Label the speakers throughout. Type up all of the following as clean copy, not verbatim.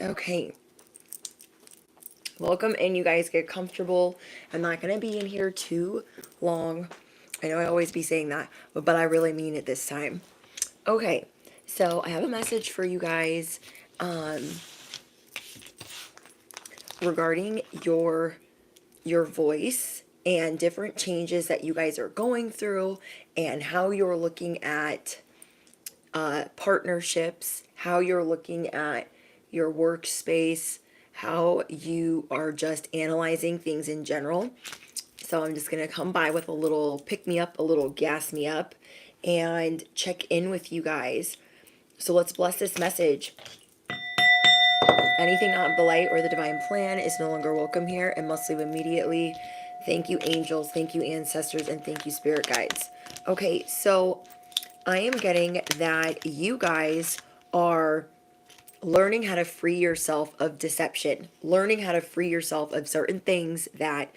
Speaker 1: Okay. Welcome in, you guys. Get comfortable. I'm not going to be in here too long. I know I always be saying that, but I really mean it this time. Okay. So I have a message for you guys regarding your voice and different changes that you guys are going through and how you're looking at partnerships, how you're looking at your workspace, how you are just analyzing things in general. So I'm just going to come by with a little pick me up, a little gas me up, and check in with you guys. So let's bless this message. Anything not of the light or the divine plan is no longer welcome here and must leave immediately. Thank you, angels. Thank you, ancestors. And thank you, spirit guides. Okay, so I am getting that you guys are learning how to free yourself of deception, learning how to free yourself of certain things that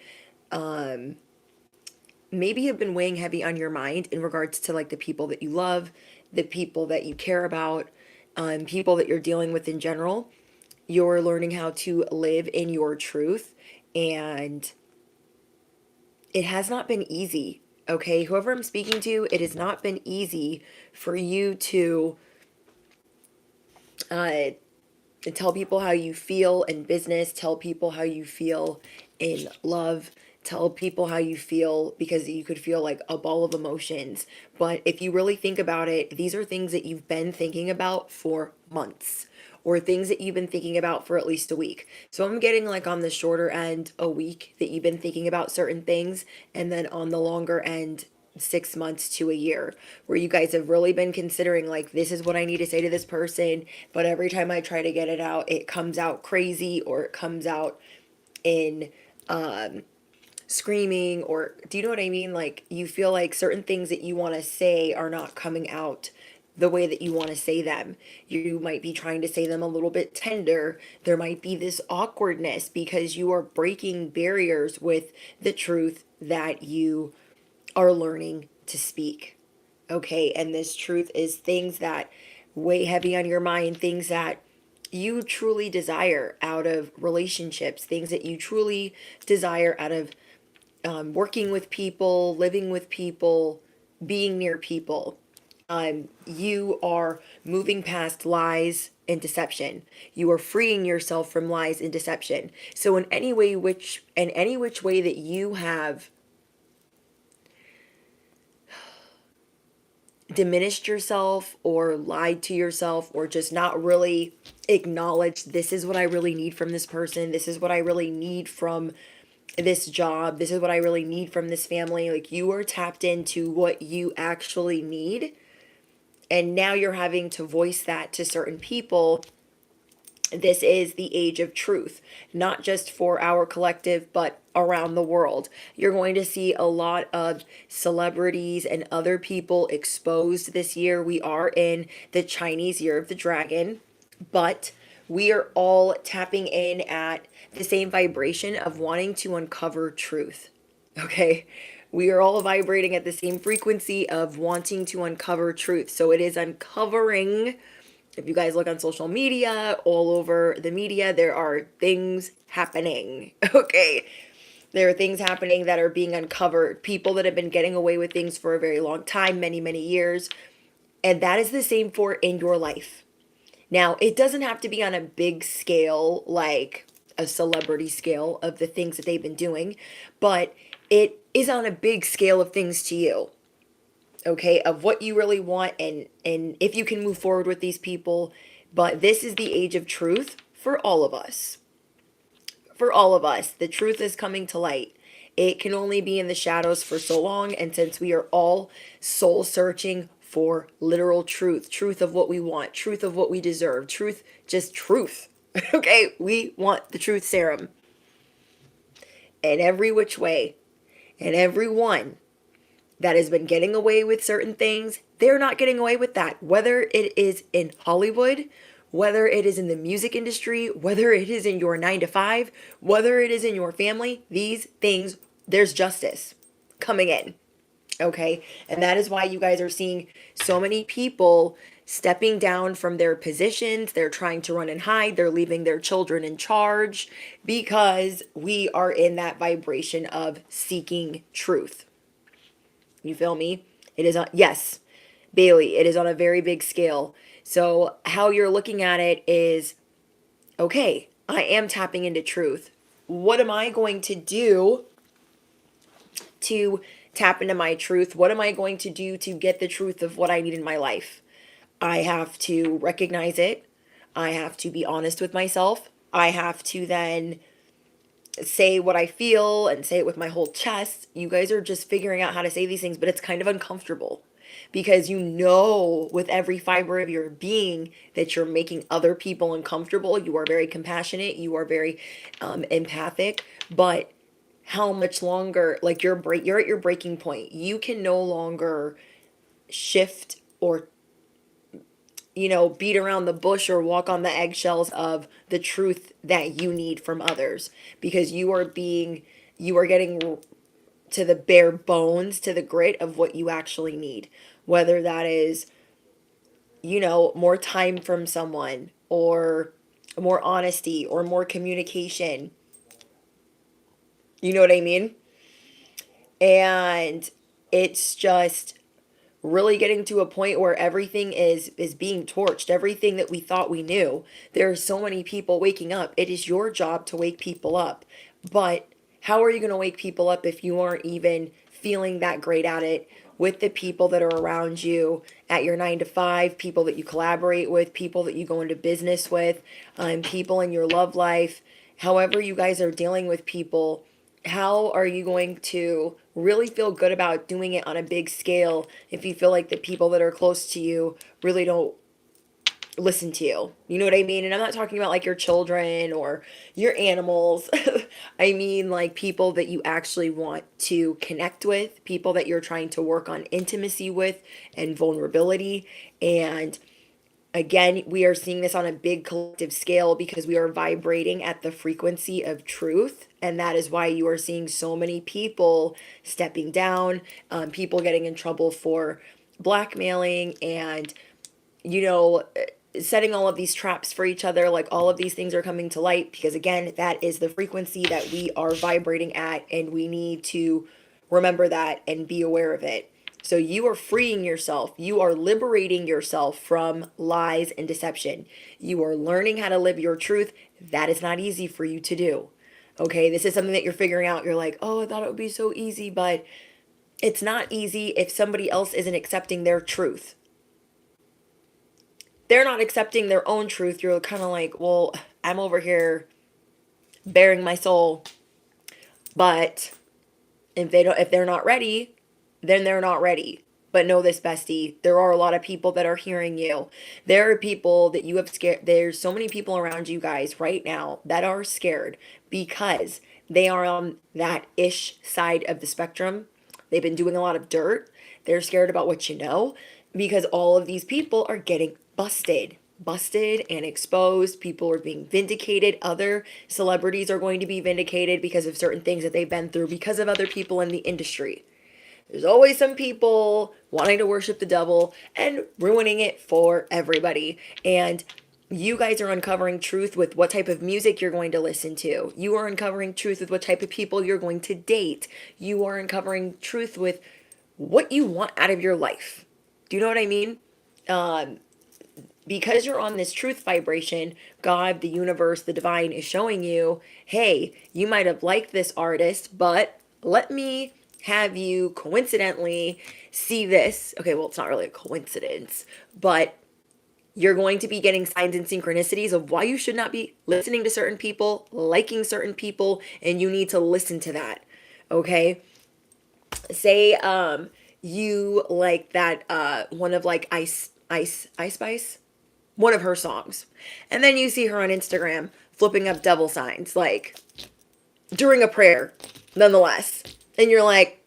Speaker 1: maybe have been weighing heavy on your mind in regards to like the people that you love, the people that you care about, people that you're dealing with in general. You're learning how to live in your truth, and it has not been easy. Okay, whoever I'm speaking to, it has not been easy for you to tell people how you feel in business, tell people how you feel in love, tell people how you feel, because you could feel like a ball of emotions. But if you really think about it, these are things that you've been thinking about for months, or things that you've been thinking about for at least a week. So I'm getting like on the shorter end, a week that you've been thinking about certain things, and then on the longer end, 6 months to a year, where you guys have really been considering like, this is what I need to say to this person, but every time I try to get it out, it comes out crazy, or it comes out in screaming, or do you know what I mean? Like, you feel like certain things that you want to say are not coming out the way that you want to say them. You might be trying to say them a little bit tender. There might be this awkwardness because you are breaking barriers with the truth that you are learning to speak. Okay, and this truth is things that weigh heavy on your mind, things that you truly desire out of relationships, things that you truly desire out of working with people, living with people, being near people. You are moving past lies and deception. You are freeing yourself from lies and deception. So in any which way that you have diminished yourself or lied to yourself, or just not really acknowledged, this is what I really need from this person, this is what I really need from this job, this is what I really need from this family. Like, you are tapped into what you actually need, and now you're having to voice that to certain people. This is the age of truth, not just for our collective, but around the world. You're going to see a lot of celebrities and other people exposed this year. We are in the Chinese Year of the Dragon, but we are all tapping in at the same vibration of wanting to uncover truth. Okay? We are all vibrating at the same frequency of wanting to uncover truth. So it is uncovering. If you guys look on social media, all over the media, there are things happening. Okay. There are things happening that are being uncovered. People that have been getting away with things for a very long time, many, many years. And that is the same for in your life. Now, it doesn't have to be on a big scale, like a celebrity scale of the things that they've been doing, but it is on a big scale of things to you. Okay, of what you really want, and if you can move forward with these people. But this is the age of truth for all of us. For all of us, the truth is coming to light. It can only be in the shadows for so long, and since we are all soul searching for literal truth, truth of what we want, truth of what we deserve, truth, just truth. Okay, we want the truth serum in every which way, and everyone that has been getting away with certain things, they're not getting away with that. Whether it is in Hollywood, whether it is in the music industry, whether it is in your 9 to 5, whether it is in your family, these things, there's justice coming in. Okay. And that is why you guys are seeing so many people stepping down from their positions. They're trying to run and hide. They're leaving their children in charge because we are in that vibration of seeking truth. You feel me? It is on, yes, Bailey, it is on a very big scale. So, how you're looking at it is okay, I am tapping into truth. What am I going to do to tap into my truth? What am I going to do to get the truth of what I need in my life? I have to recognize it. I have to be honest with myself. I have to then say what I feel and say it with my whole chest. You guys are just figuring out how to say these things, but it's kind of uncomfortable because you know with every fiber of your being that you're making other people uncomfortable. You are very compassionate, you are very empathic, but how much longer, like you're at your breaking point. You can no longer shift or beat around the bush or walk on the eggshells of the truth that you need from others because you are getting to the bare bones, to the grit of what you actually need. Whether that is, more time from someone or more honesty or more communication. You know what I mean? And it's just really getting to a point where everything is being torched, everything that we thought we knew. There are so many people waking up. It is your job to wake people up, but how are you going to wake people up if you aren't even feeling that great at it with the people that are around you at your 9 to 5, people that you collaborate with, people that you go into business with, people in your love life? However you guys are dealing with people, how are you going to really feel good about doing it on a big scale if you feel like the people that are close to you really don't listen to you? You know what I mean? And I'm not talking about like your children or your animals. I mean like people that you actually want to connect with, people that you're trying to work on intimacy with and vulnerability. And again, we are seeing this on a big collective scale because we are vibrating at the frequency of truth. And that is why you are seeing so many people stepping down, people getting in trouble for blackmailing and, you know, setting all of these traps for each other. Like all of these things are coming to light because, again, that is the frequency that we are vibrating at. And we need to remember that and be aware of it. So you are freeing yourself. You are liberating yourself from lies and deception. You are learning how to live your truth. That is not easy for you to do. Okay, this is something that you're figuring out. You're like, oh, I thought it would be so easy, but it's not easy if somebody else isn't accepting their truth. They're not accepting their own truth. You're kind of like, well, I'm over here bearing my soul, but if they're not ready, then they're not ready. But know this, bestie, there are a lot of people that are hearing you. There are people that you have scared. There's so many people around you guys right now that are scared because they are on that ish side of the spectrum. They've been doing a lot of dirt. They're scared about what you know because all of these people are getting busted and exposed. People are being vindicated. Other celebrities are going to be vindicated because of certain things that they've been through because of other people in the industry. There's always some people wanting to worship the devil and ruining it for everybody. And you guys are uncovering truth with what type of music you're going to listen to. You are uncovering truth with what type of people you're going to date. You are uncovering truth with what you want out of your life. Do you know what I mean? Because you're on this truth vibration, God, the universe, the divine is showing you, hey, you might have liked this artist, but let me have you coincidentally see this. Okay, well, it's not really a coincidence, but you're going to be getting signs and synchronicities of why you should not be listening to certain people, liking certain people, and you need to listen to that. Okay? Say you like that one of like Ice Spice, one of her songs. And then you see her on Instagram flipping up devil signs like during a prayer, nonetheless. And you're like,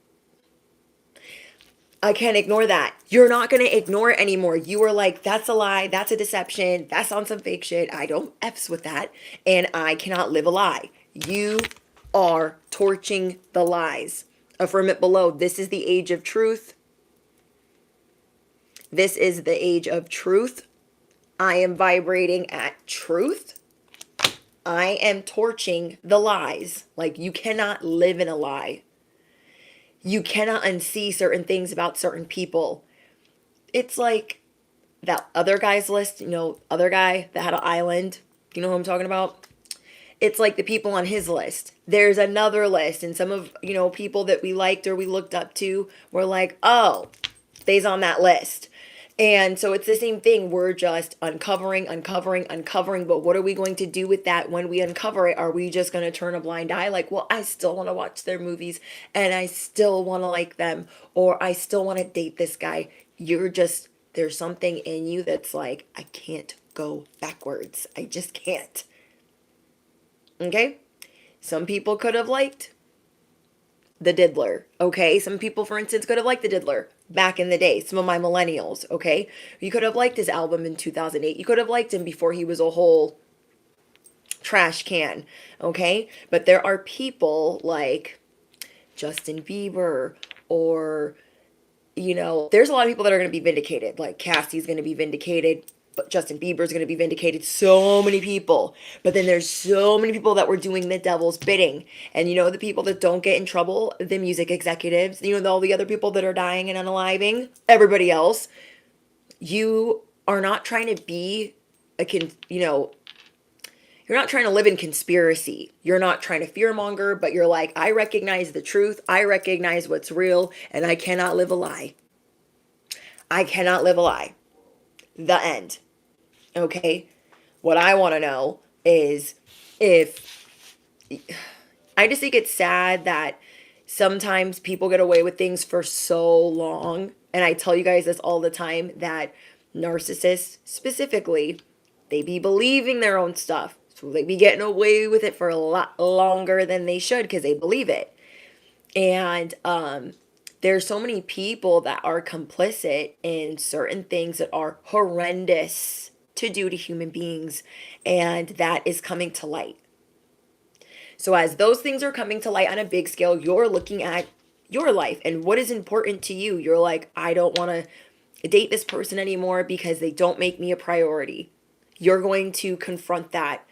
Speaker 1: I can't ignore that. You're not going to ignore it anymore. You are like, that's a lie. That's a deception. That's on some fake shit. I don't F's with that. And I cannot live a lie. You are torching the lies. Affirm it below. This is the age of truth. This is the age of truth. I am vibrating at truth. I am torching the lies. Like, you cannot live in a lie. You cannot unsee certain things about certain people. It's like that other guy's list, other guy that had an island. You know who I'm talking about? It's like the people on his list. There's another list, and some of, people that we liked or we looked up to were like, oh, they's on that list. And so it's the same thing. We're just uncovering, uncovering, uncovering. But what are we going to do with that when we uncover it? Are we just going to turn a blind eye? Like, well, I still want to watch their movies and I still want to like them, or I still want to date this guy. There's something in you that's like, I can't go backwards. I just can't. Okay? Some people could have liked the diddler. Okay? Some people, for instance, could have liked the diddler back in the day. Some of my millennials. Okay? You could have liked his album in 2008. You could have liked him before he was a whole trash can. Okay? But there are people like Justin Bieber, or, there's a lot of people that are going to be vindicated. Like Cassie's going to be vindicated. But Justin Bieber's going to be vindicated. So many people. But then there's so many people that were doing the devil's bidding. And the people that don't get in trouble, the music executives, all the other people that are dying and unaliving, everybody else. You are not trying to be you're not trying to live in conspiracy. You're not trying to fearmonger, but you're like, I recognize the truth. I recognize what's real, and I cannot live a lie. I cannot live a lie. The end. Okay? What I want to know is if... I just think it's sad that sometimes people get away with things for so long. And I tell you guys this all the time, that narcissists specifically, they be believing their own stuff. So they be getting away with it for a lot longer than they should because they believe it. And there's so many people that are complicit in certain things that are horrendous to do to human beings, and that is coming to light. So as those things are coming to light on a big scale, you're looking at your life and what is important to you. You're like, I don't want to date this person anymore because they don't make me a priority. You're going to confront that.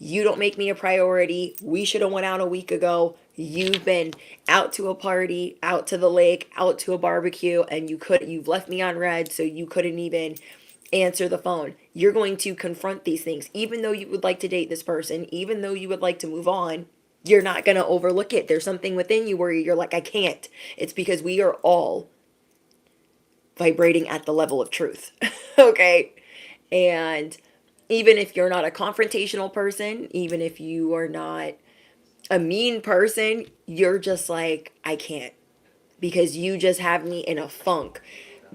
Speaker 1: You don't make me a priority. We should have went out a week ago. You've been out to a party, out to the lake, out to a barbecue, and you've left me on red, so you couldn't even answer the phone. You're going to confront these things. Even though you would like to date this person, even though you would like to move on, you're not going to overlook it. There's something within you where you're like, I can't. It's because we are all vibrating at the level of truth. Okay? And even if you're not a confrontational person, even if you are not a mean person, you're just like, I can't, because you just have me in a funk.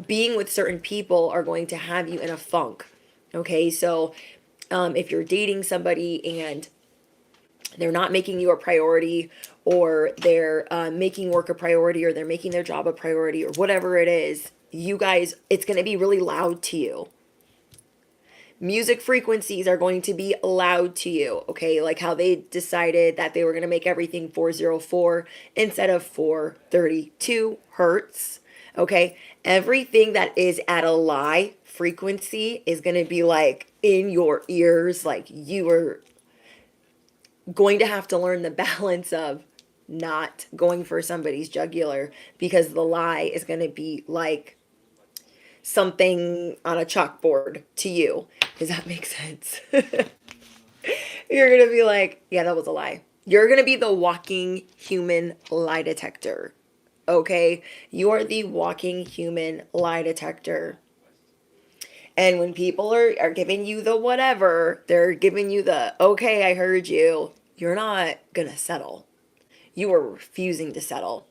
Speaker 1: Being with certain people are going to have you in a funk. Okay, so if you're dating somebody and they're not making you a priority, or they're making work a priority, or they're making their job a priority, or whatever it is, you guys, it's going to be really loud to you. Music frequencies are going to be loud to you, okay? Like how they decided that they were going to make everything 404 instead of 432 hertz, okay? Everything that is at a lie frequency is going to be like in your ears. Like, you are going to have to learn the balance of not going for somebody's jugular, because the lie is going to be like something on a chalkboard to you. Does that make sense? You're going to be like, yeah, that was a lie. You're going to be the walking human lie detector. Okay? You are the walking human lie detector. And when people are giving you the whatever, they're giving you the, okay, I heard you, you're not going to settle. You are refusing to settle.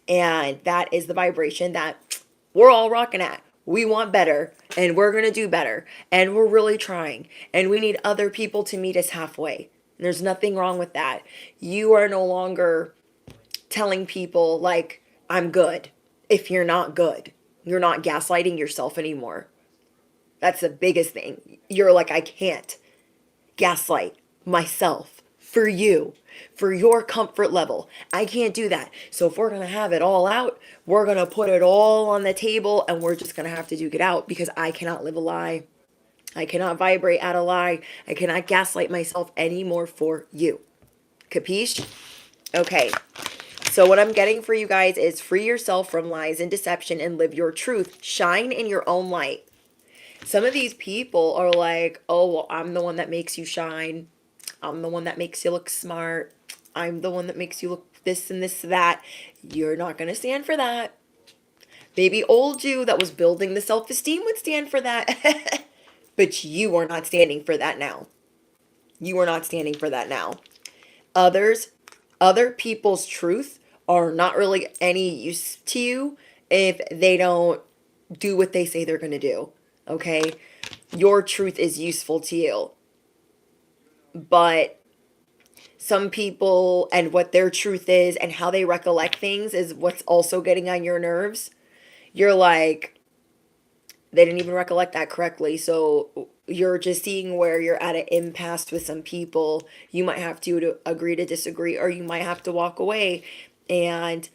Speaker 1: And that is the vibration that we're all rocking at. We want better, and we're going to do better, and we're really trying, and we need other people to meet us halfway. There's nothing wrong with that. You are no longer telling people, like, I'm good, if you're not good. You're not gaslighting yourself anymore. That's the biggest thing. You're like, I can't gaslight myself for you, for your comfort level. I can't do that. So if we're going to have it all out, we're going to put it all on the table and we're just going to have to duke it out because I cannot live a lie. I cannot vibrate at a lie. I cannot gaslight myself anymore for you. Capiche? Okay. So what I'm getting for you guys is free yourself from lies and deception and live your truth. Shine in your own light. Some of these people are like, oh, well, I'm the one that makes you shine. I'm the one that makes you look smart. I'm the one that makes you look this and this, that. You're not going to stand for that. Maybe old you that was building the self-esteem would stand for that. But you are not standing for that now. You are not standing for that now. Other people's truth are not really any use to you if they don't do what they say they're going to do. Okay? Your truth is useful to you. But some people and what their truth is and how they recollect things is what's also getting on your nerves. You're like, they didn't even recollect that correctly. So you're just seeing where you're at an impasse with some people. You might have to agree to disagree, or you might have to walk away. And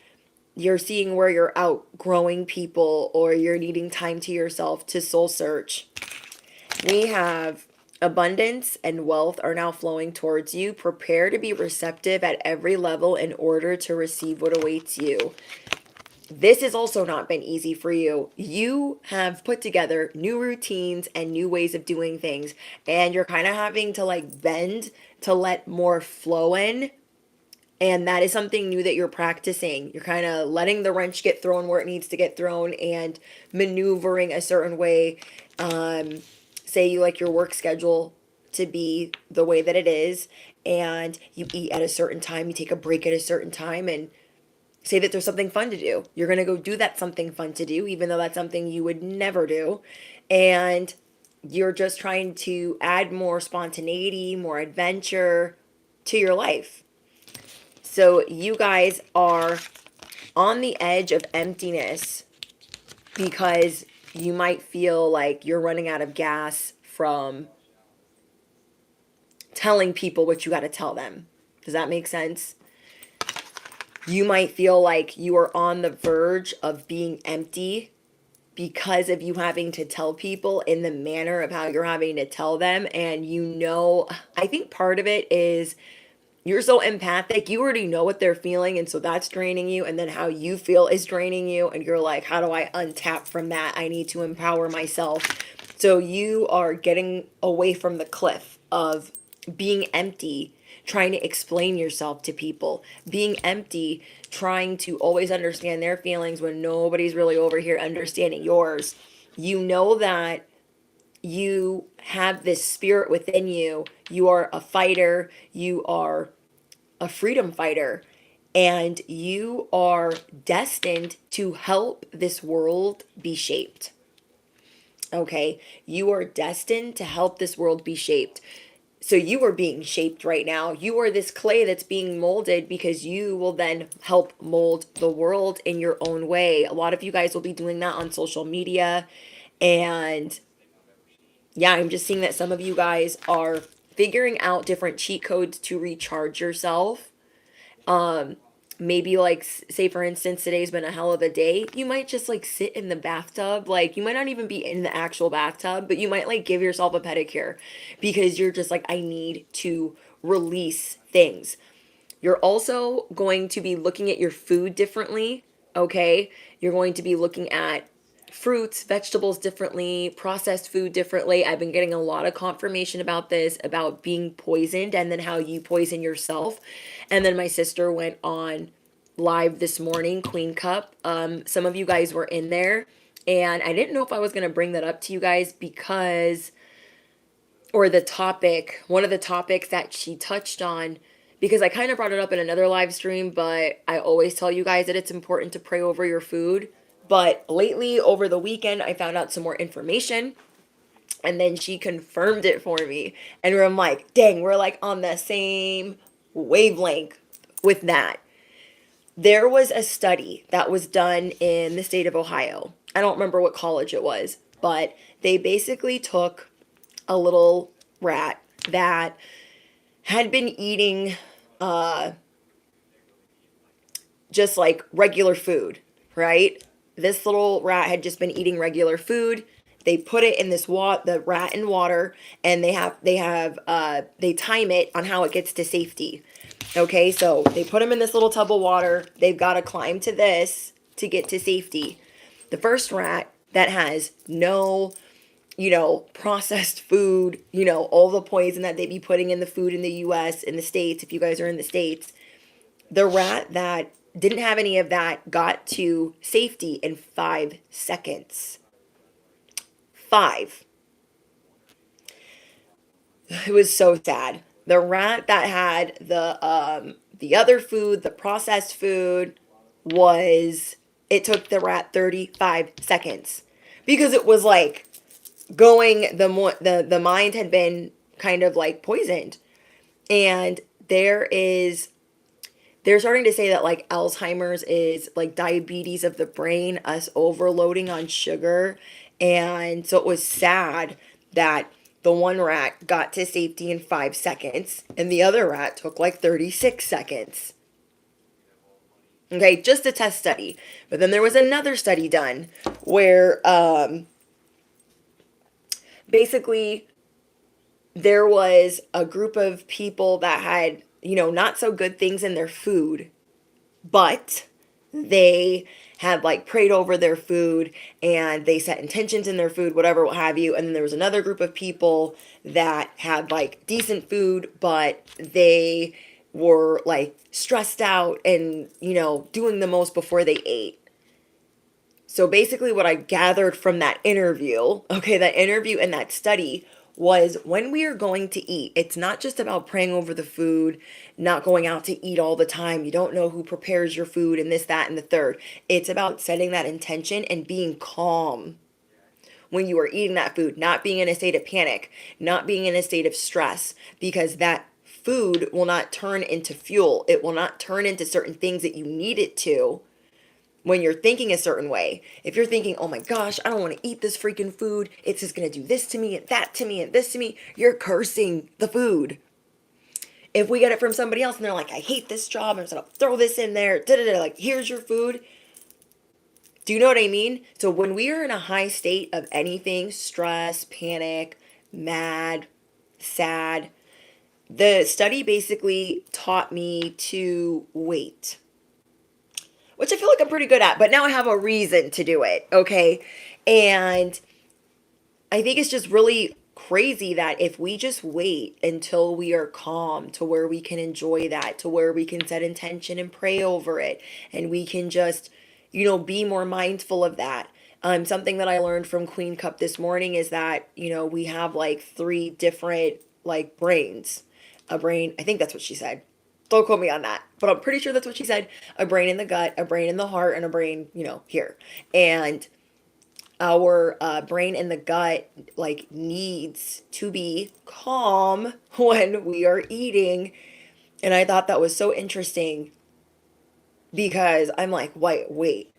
Speaker 1: you're seeing where you're outgrowing people, or you're needing time to yourself to soul search. We have abundance and wealth are now flowing towards you. Prepare to be receptive at every level in order to receive what awaits you. This has also not been easy for you. You have put together new routines and new ways of doing things, and you're kind of having to like bend to let more flow in. And that is something new that you're practicing. You're kind of letting the wrench get thrown where it needs to get thrown and maneuvering a certain way. Say you like your work schedule to be the way that it is, and you eat at a certain time, you take a break at a certain time, and say that there's something fun to do. You're going to go do that something fun to do, even though that's something you would never do. And you're just trying to add more spontaneity, more adventure to your life. So you guys are on the edge of emptiness because you might feel like you're running out of gas from telling people what you got to tell them. Does that make sense? You might feel like you are on the verge of being empty because of you having to tell people in the manner of how you're having to tell them. And I think part of it is you're so empathic, you already know what they're feeling, and so that's draining you, and then how you feel is draining you, and you're like, how do I untap from that? I need to empower myself. So you are getting away from the cliff of being empty, trying to explain yourself to people, being empty, trying to always understand their feelings when nobody's really over here understanding yours. You know that you have this spirit within you. You are a fighter. You are a freedom fighter. And you are destined to help this world be shaped. Okay? You are destined to help this world be shaped. So you are being shaped right now. You are this clay that's being molded because you will then help mold the world in your own way. A lot of you guys will be doing that on social media. And yeah, I'm just seeing that some of you guys are figuring out different cheat codes to recharge yourself. Maybe like say for instance today's been a hell of a day, you might just like sit in the bathtub. Like you might not even be in the actual bathtub, but you might like give yourself a pedicure because you're just like, I need to release things. You're also going to be looking at your food differently. Okay, you're going to be looking at fruits, vegetables differently, processed food differently. I've been getting a lot of confirmation about this, about being poisoned and then how you poison yourself. And then my sister went on live this morning, Queen Cup. Some of you guys were in there, and I didn't know if I was going to bring that up to you guys because, or the topic, one of the topics that she touched on, because I kind of brought it up in another live stream, but I always tell you guys that it's important to pray over your food. But lately, over the weekend, I found out some more information, and then she confirmed it for me. And I'm like, dang, we're like on the same wavelength with that. There was a study that was done in the state of Ohio. I don't remember what college it was, but they basically took a little rat that had been eating uh, just like regular food, right? This little rat had just been eating regular food. They put it in the rat in water, and they time it on how it gets to safety. Okay, so they put him in this little tub of water. They've got to climb to this to get to safety. The first rat that has no, processed food, all the poison that they be putting in the food in the US, in the States, if you guys are in the States, the rat that didn't have any of that got to safety in 5 seconds. Five. It was so sad. The rat that had the other food, the processed food, was it took the rat 35 seconds because it was like going the mind had been kind of like poisoned. And they're starting to say that like Alzheimer's is like diabetes of the brain, us overloading on sugar. And so it was sad that the one rat got to safety in 5 seconds and the other rat took like 36 seconds. Okay, just a test study. But then there was another study done where basically there was a group of people that had, not so good things in their food, but they had like prayed over their food and they set intentions in their food, whatever, what have you. And then there was another group of people that had like decent food, but they were like stressed out and, doing the most before they ate. So basically, what I gathered from that interview, okay, that interview and that study was when we are going to eat, it's not just about praying over the food, not going out to eat all the time. You don't know who prepares your food and this, that, and the third. It's about setting that intention and being calm when you are eating that food, not being in a state of panic, not being in a state of stress, because that food will not turn into fuel. It will not turn into certain things that you need it to when you're thinking a certain way. If you're thinking, oh my gosh, I don't want to eat this freaking food, it's just going to do this to me and that to me and this to me, you're cursing the food. If we get it from somebody else and they're like, I hate this job, I'm just going to throw this in there, like, here's your food. Do you know what I mean? So when we are in a high state of anything, stress, panic, mad, sad, the study basically taught me to wait, which I feel like I'm pretty good at, but now I have a reason to do it, okay? And I think it's just really crazy that if we just wait until we are calm to where we can enjoy that, to where we can set intention and pray over it, and we can just, be more mindful of that. Something that I learned from Queen Cup this morning is that, we have like 3 different like brains. A brain, I think that's what she said. Don't quote me on that, but I'm pretty sure that's what she said. A brain in the gut, a brain in the heart, and a brain, here. And our brain in the gut, like, needs to be calm when we are eating. And I thought that was so interesting because I'm like, wait, we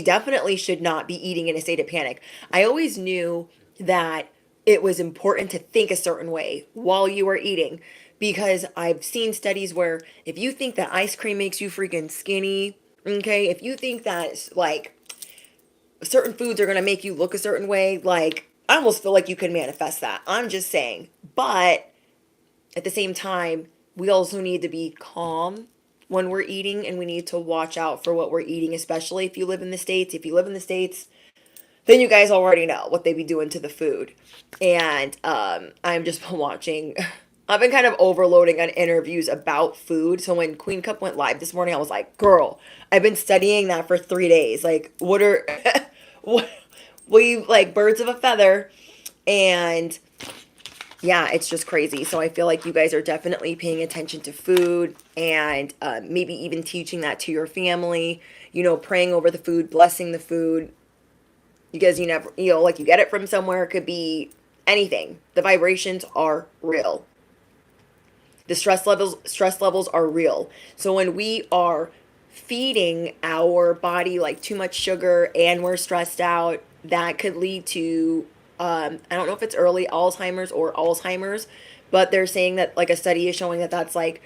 Speaker 1: definitely should not be eating in a state of panic. I always knew that it was important to think a certain way while you are eating because I've seen studies where if you think that ice cream makes you freaking skinny, okay, if you think that like certain foods are going to make you look a certain way, like I almost feel like you can manifest that. I'm just saying. But at the same time, we also need to be calm when we're eating and we need to watch out for what we're eating, especially if you live in the States. If you live in the States, then you guys already know what they be doing to the food. And I'm just watching. I've been kind of overloading on interviews about food. So when Queen Cup went live this morning, I was like, girl, I've been studying that for 3 days. Like, what are, what, we like birds of a feather. And yeah, it's just crazy. So I feel like you guys are definitely paying attention to food and maybe even teaching that to your family, praying over the food, blessing the food. Because you never, like you get it from somewhere, it could be anything. The vibrations are real. The stress levels are real. So when we are feeding our body like too much sugar and we're stressed out, that could lead to I don't know if it's early Alzheimer's or Alzheimer's, but they're saying that like a study is showing that that's like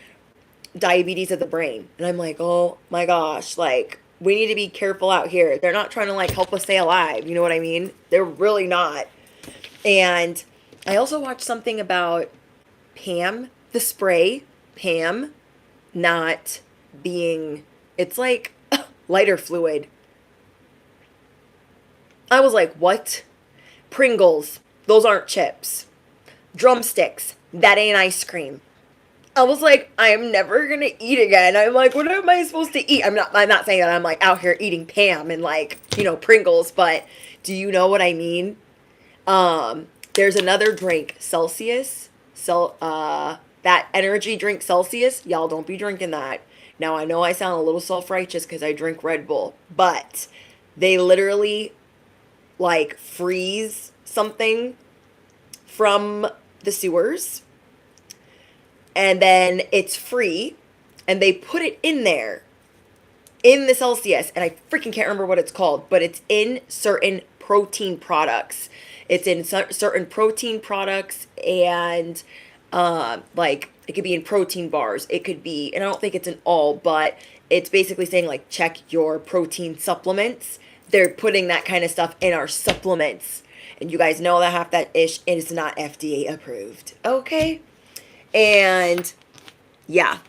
Speaker 1: diabetes of the brain. And I'm like, oh my gosh, like we need to be careful out here. They're not trying to like help us stay alive. You know what I mean? They're really not. And I also watched something about Pam, the spray, Pam not being, it's like lighter fluid. I was like, what? Pringles, those aren't chips. Drumsticks, that ain't ice cream. I was like, I am never gonna eat again. I'm like, what am I supposed to eat? I'm not saying that I'm like out here eating Pam and like, Pringles, but do you know what I mean? There's another drink, Celsius. That energy drink Celsius. Y'all don't be drinking that. Now I know I sound a little self-righteous because I drink Red Bull, but they literally like freeze something from the sewers and then it's free and they put it in there in the Celsius, and I freaking can't remember what it's called, but it's in certain protein products. It's in certain protein products, and like it could be in protein bars. It could be, and I don't think it's in all, but it's basically saying like check your protein supplements. They're putting that kind of stuff in our supplements, and you guys know that half that ish is not FDA approved. Okay, and yeah.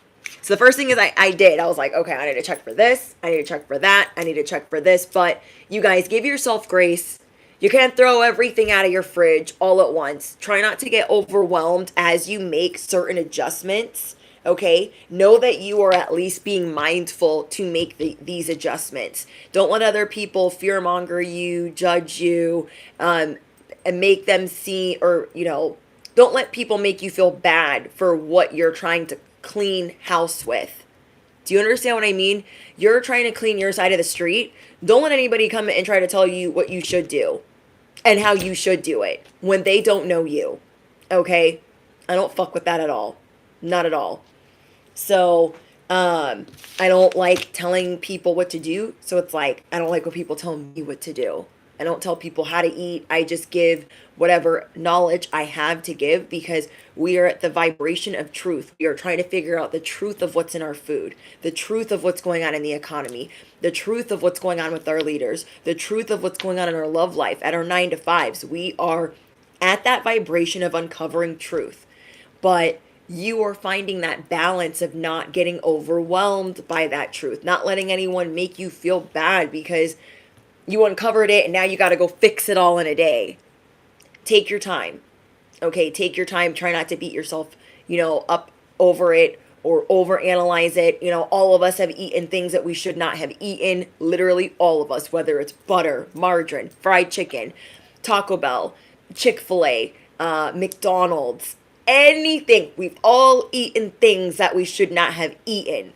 Speaker 1: So the first thing is I did. I was like, okay, I need to check for this. I need to check for that. I need to check for this. But you guys, give yourself grace. You can't throw everything out of your fridge all at once. Try not to get overwhelmed as you make certain adjustments. Okay? Know that you are at least being mindful to make these adjustments. Don't let other people fearmonger you, judge you, and make them see, or, don't let people make you feel bad for what you're trying to clean house with. Do you understand what I mean? You're trying to clean your side of the street. Don't let anybody come and try to tell you what you should do and how you should do it when they don't know you. Okay? I don't fuck with that at all. Not at all. So, I don't like telling people what to do. So it's like, I don't like when people tell me what to do. I don't tell people how to eat. I just give whatever knowledge I have to give, because we are at the vibration of truth. We are trying to figure out the truth of what's in our food, the truth of what's going on in the economy, the truth of what's going on with our leaders, the truth of what's going on in our love life, at our 9 to 5s. We are at that vibration of uncovering truth. But you are finding that balance of not getting overwhelmed by that truth, not letting anyone make you feel bad because you uncovered it and now you got to go fix it all in a day. Take your time. Okay, take your time. Try not to beat yourself, up over it or overanalyze it. All of us have eaten things that we should not have eaten. Literally all of us, whether it's butter, margarine, fried chicken, Taco Bell, Chick-fil-A, McDonald's, anything. We've all eaten things that we should not have eaten.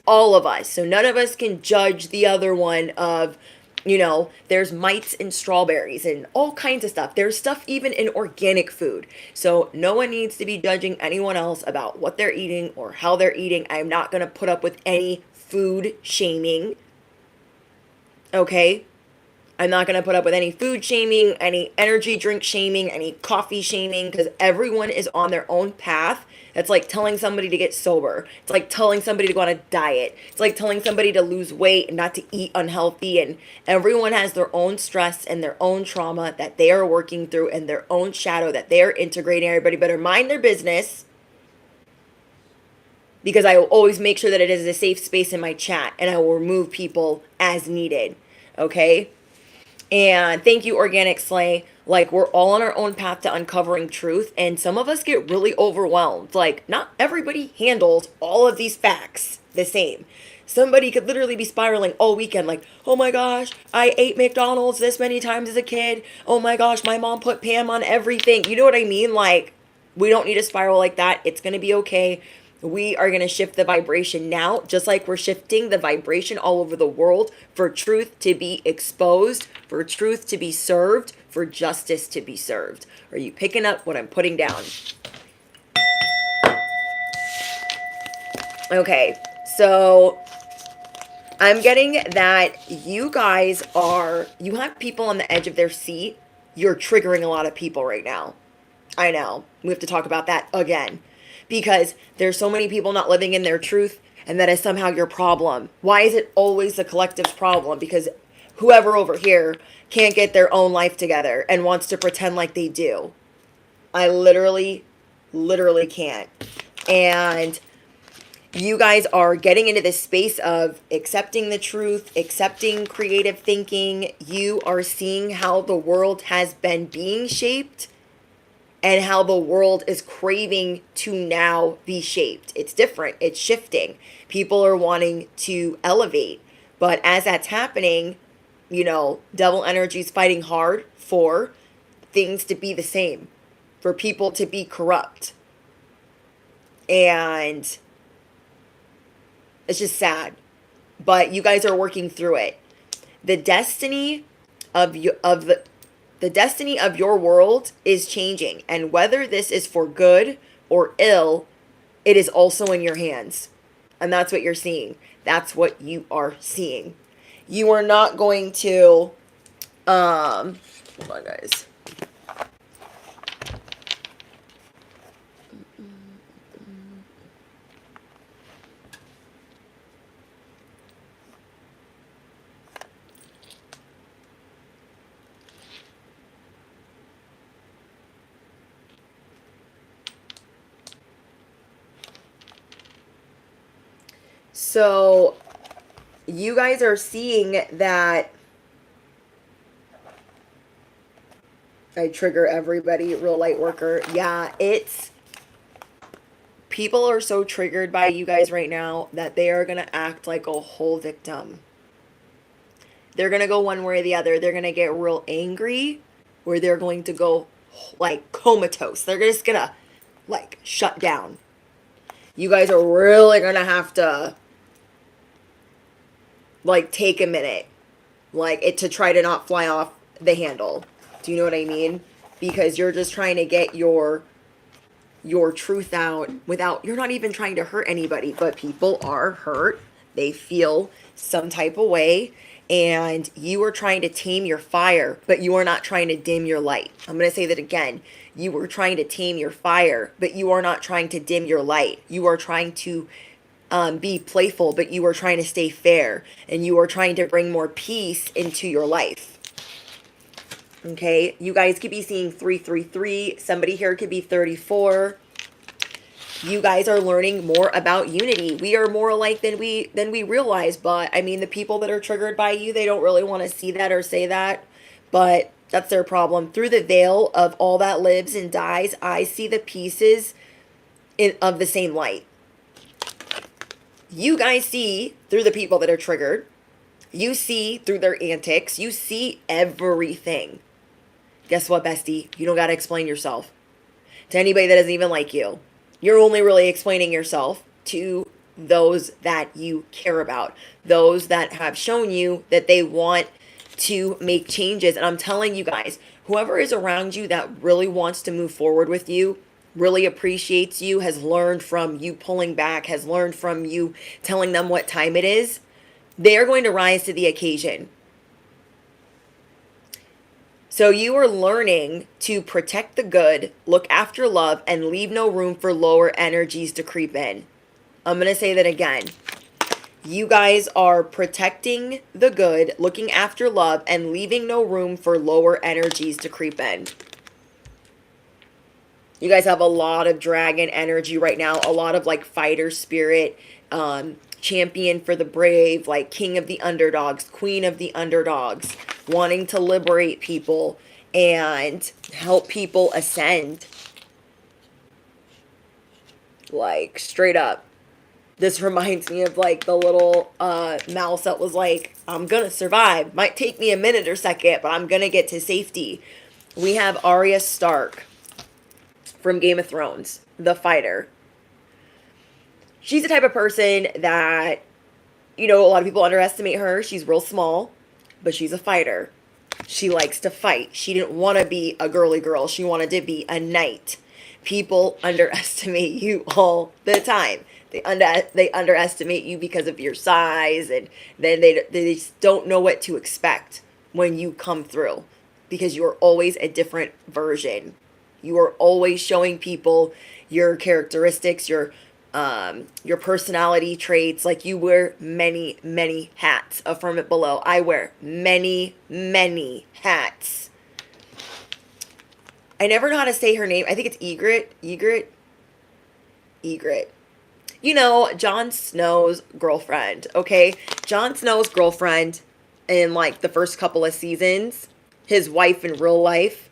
Speaker 1: All of us. So none of us can judge the other one of, there's mites in strawberries and all kinds of stuff. There's stuff even in organic food. So no one needs to be judging anyone else about what they're eating or how they're eating. I'm not going to put up with any food shaming. Okay? I'm not going to put up with any food shaming, any energy drink shaming, any coffee shaming, because everyone is on their own path. It's like telling somebody to get sober. It's like telling somebody to go on a diet. It's like telling somebody to lose weight and not to eat unhealthy. And everyone has their own stress and their own trauma that they are working through and their own shadow that they are integrating. Everybody better mind their business, because I will always make sure that it is a safe space in my chat, and I will remove people as needed. Okay? And thank you, Organic Slay. Like, we're all on our own path to uncovering truth, and some of us get really overwhelmed. Like, not everybody handles all of these facts the same. Somebody could literally be spiraling all weekend like, oh my gosh, I ate McDonald's this many times as a kid. Oh my gosh, my mom put Pam on everything. You know what I mean? Like, we don't need to spiral like that. It's going to be okay. We are going to shift the vibration now, just like we're shifting the vibration all over the world for truth to be exposed, for truth to be served, for justice to be served. Are you picking up what I'm putting down? Okay, so I'm getting that you guys you have people on the edge of their seat. You're triggering a lot of people right now. I know. We have to talk about that again. Because there's so many people not living in their truth, and that is somehow your problem. Why is it always the collective's problem? Because whoever over here can't get their own life together and wants to pretend like they do. I literally can't. And you guys are getting into this space of accepting the truth, accepting creative thinking. You are seeing how the world has been being shaped and how the world is craving to now be shaped. It's different, it's shifting. People are wanting to elevate. But as that's happening, devil energy is fighting hard for things to be the same, for people to be corrupt. And it's just sad. But you guys are working through it. The destiny of the destiny of your world is changing, and whether this is for good or ill, it is also in your hands. And that's what you're seeing. That's what you are seeing. You are not going to hold on guys. So you guys are seeing that I trigger everybody, real light worker. Yeah, people are so triggered by you guys right now that they are going to act like a whole victim. They're going to go one way or the other. They're going to get real angry, or they're going to go like comatose. They're just going to like shut down. You guys are really going to have to like take a minute, to try to not fly off the handle. Do you know what I mean? Because you're just trying to get your truth out without, you're not even trying to hurt anybody, but people are hurt. They feel some type of way, and you are trying to tame your fire, but you are not trying to dim your light. I'm going to say that again. You are trying to tame your fire, but you are not trying to dim your light. You are trying to be playful, but you are trying to stay fair, and you are trying to bring more peace into your life. Okay, you guys could be seeing 333. Somebody here could be 34. You guys are learning more about unity. We are more alike than we realize, but I mean, the people that are triggered by you, they don't really want to see that or say that, but that's their problem. Through the veil of all that lives and dies, I see the pieces of the same light. You guys see through the people that are triggered. You see through their antics. You see everything. Guess what, bestie? You don't got to explain yourself to anybody that doesn't even like you. You're only really explaining yourself to those that you care about, those that have shown you that they want to make changes. And I'm telling you guys, whoever is around you that really wants to move forward with you, really appreciates you, has learned from you pulling back, has learned from you telling them what time it is, they are going to rise to the occasion. So you are learning to protect the good, look after love, and leave no room for lower energies to creep in. I'm going to say that again. You guys are protecting the good, looking after love, and leaving no room for lower energies to creep in. You guys have a lot of dragon energy right now, a lot of like fighter spirit, champion for the brave, like king of the underdogs, queen of the underdogs, wanting to liberate people and help people ascend. Like straight up. This reminds me of like the little mouse that was like, I'm gonna survive. Might take me a minute or second, but I'm gonna get to safety. We have Arya Stark from Game of Thrones, the fighter. She's the type of person that, a lot of people underestimate her. She's real small, but she's a fighter. She likes to fight. She didn't want to be a girly girl. She wanted to be a knight. People underestimate you all the time. They underestimate you because of your size, and then they just don't know what to expect when you come through, because you're always a different version. You are always showing people your characteristics, your personality traits. Like, you wear many, many hats. Affirm it below. I wear many, many hats. I never know how to say her name. I think it's Egret. You know, Jon Snow's girlfriend, okay? Jon Snow's girlfriend in like the first couple of seasons, his wife in real life,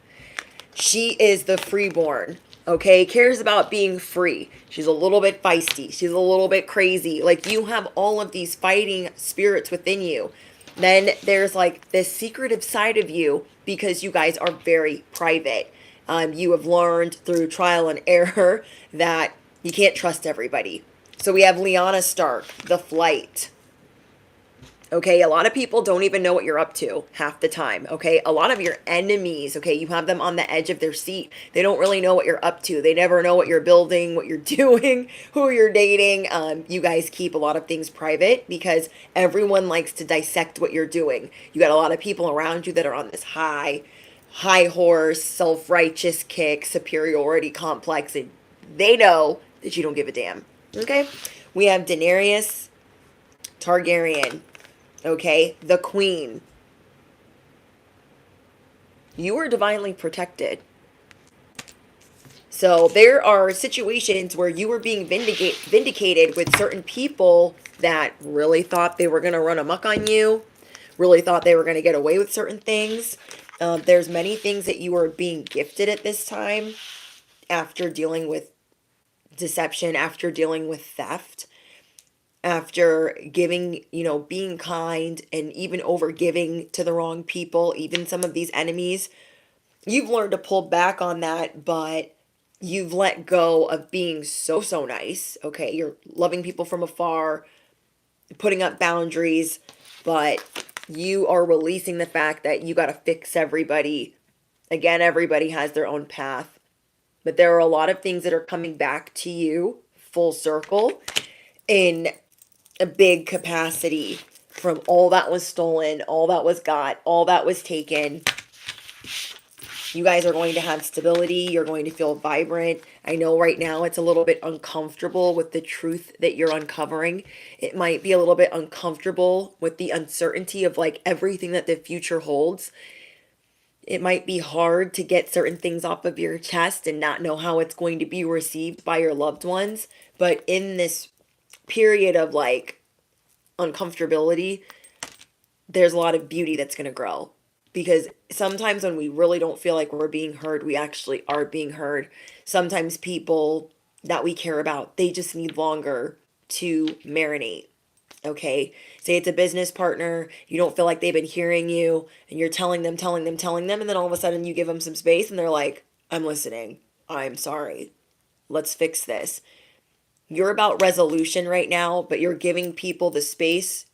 Speaker 1: she is the freeborn, okay? Cares about being free. She's a little bit feisty. She's a little bit crazy. Like, you have all of these fighting spirits within you. Then there's like this secretive side of you because you guys are very private. You have learned through trial and error that you can't trust everybody. So we have Lyanna Stark, the Flight. Okay, a lot of people don't even know what you're up to half the time. Okay, a lot of your enemies, okay, you have them on the edge of their seat. They don't really know what you're up to. They never know what you're building, what you're doing, who you're dating. You guys keep a lot of things private because everyone likes to dissect what you're doing. You got a lot of people around you that are on this high horse, self-righteous kick, superiority complex, and they know that you don't give a damn. Okay, we have Daenerys Targaryen. Okay, the queen. You are divinely protected. So there are situations where you were being vindicated with certain people that really thought they were going to run amok on you, really thought they were going to get away with certain things. There's many things that you are being gifted at this time after dealing with deception, after dealing with theft, after giving, being kind and even over giving to the wrong people, even some of these enemies. You've learned to pull back on that, but you've let go of being so, so nice. Okay. You're loving people from afar, putting up boundaries, but you are releasing the fact that you got to fix everybody. Again, everybody has their own path, but there are a lot of things that are coming back to you full circle in a big capacity from all that was stolen, all that was got, all that was taken. You guys are going to have stability. You're going to feel vibrant. I know right now it's a little bit uncomfortable with the truth that you're uncovering. It might be a little bit uncomfortable with the uncertainty of like everything that the future holds. It might be hard to get certain things off of your chest and not know how it's going to be received by your loved ones. But in this period of like uncomfortability, there's a lot of beauty that's going to grow, because sometimes when we really don't feel like we're being heard, we actually are being heard. Sometimes people that we care about, they just need longer to marinate. Okay, say it's a business partner, you don't feel like they've been hearing you, and you're telling them, and then all of a sudden you give them some space and they're like, I'm listening, I'm sorry, let's fix this. You're about resolution right now, but you're giving people the space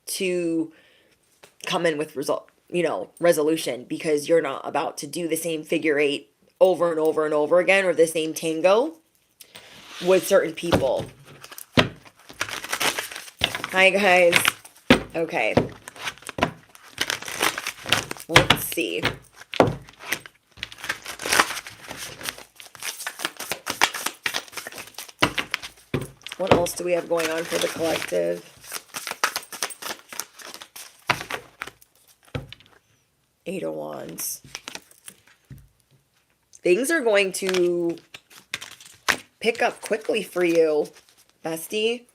Speaker 1: to come in with resolution, because you're not about to do the same figure eight over and over and over again, or the same tango with certain people. Hi guys. Okay. Let's see. What else do we have going on for the collective? Eight of Wands. Things are going to pick up quickly for you, bestie.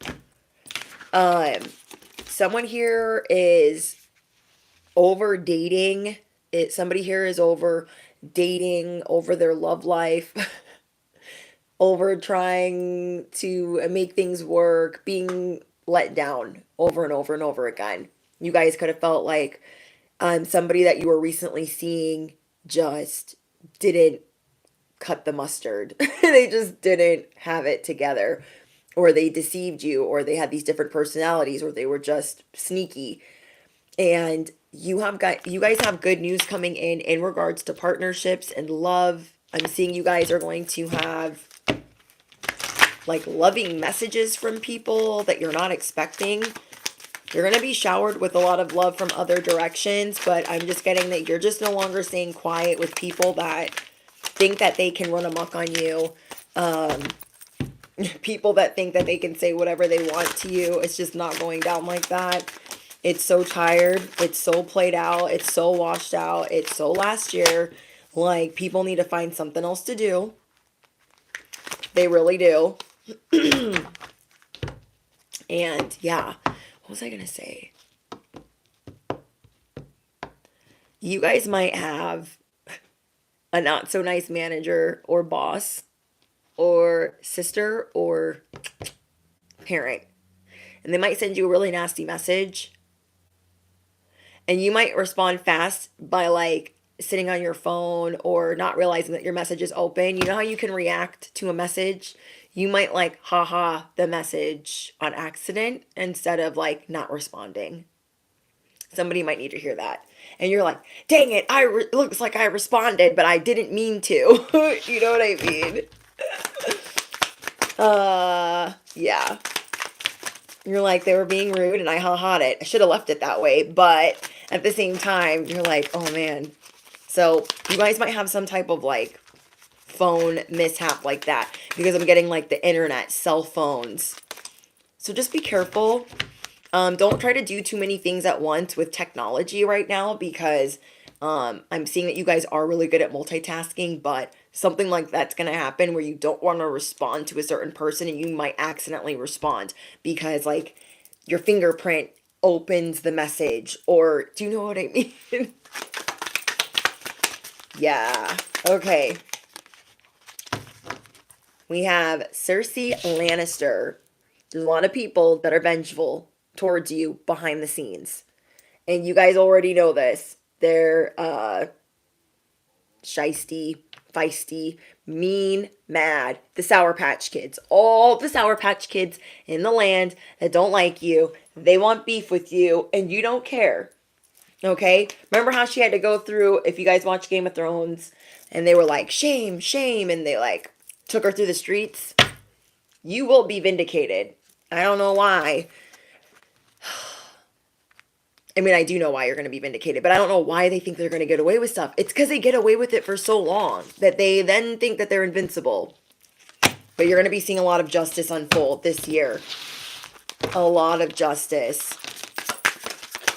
Speaker 1: Someone here is over dating. Somebody here is over dating, over their love life, over trying to make things work, being let down over and over and over again. You guys could have felt like somebody that you were recently seeing just didn't cut the mustard. They just didn't have it together, or they deceived you, or they had these different personalities, or they were just sneaky. And you guys have good news coming in regards to partnerships and love. I'm seeing you guys are going to have like loving messages from people that you're not expecting. You're going to be showered with a lot of love from other directions, but I'm just getting that you're just no longer staying quiet with people that think that they can run amok on you. People that think that they can say whatever they want to you. It's just not going down like that. It's so tired. It's so played out. It's so washed out. It's so last year. Like, people need to find something else to do. They really do. And yeah, what was I going to say? You guys might have a not so nice manager or boss or sister or parent. And they might send you a really nasty message. And you might respond fast by like sitting on your phone or not realizing that your message is open. You know how you can react to a message? You might like haha the message on accident instead of like not responding. Somebody might need to hear that. And you're like, dang it, looks like I responded, but I didn't mean to. You know what I mean? Yeah. You're like, they were being rude and I ha-ha'd it. I should have left it that way. But at the same time, you're like, oh man. So you guys might have some type of like phone mishap like that. Because I'm getting like the internet, cell phones. So just be careful. Don't try to do too many things at once with technology right now because I'm seeing that you guys are really good at multitasking, but something like that's going to happen where you don't want to respond to a certain person and you might accidentally respond because like your fingerprint opens the message, or do you know what I mean? Yeah. Okay. We have Cersei Lannister. There's a lot of people that are vengeful towards you behind the scenes. And you guys already know this. They're shisty, feisty, mean, mad. The Sour Patch Kids. All the Sour Patch Kids in the land that don't like you. They want beef with you and you don't care. Okay? Remember how she had to go through, if you guys watch Game of Thrones, and they were like, shame, shame, and they like took her through the streets? You will be vindicated. I don't know why. I mean, I do know why you're going to be vindicated, but I don't know why they think they're going to get away with stuff. It's because they get away with it for so long that they then think that they're invincible. But you're going to be seeing a lot of justice unfold this year. A lot of justice.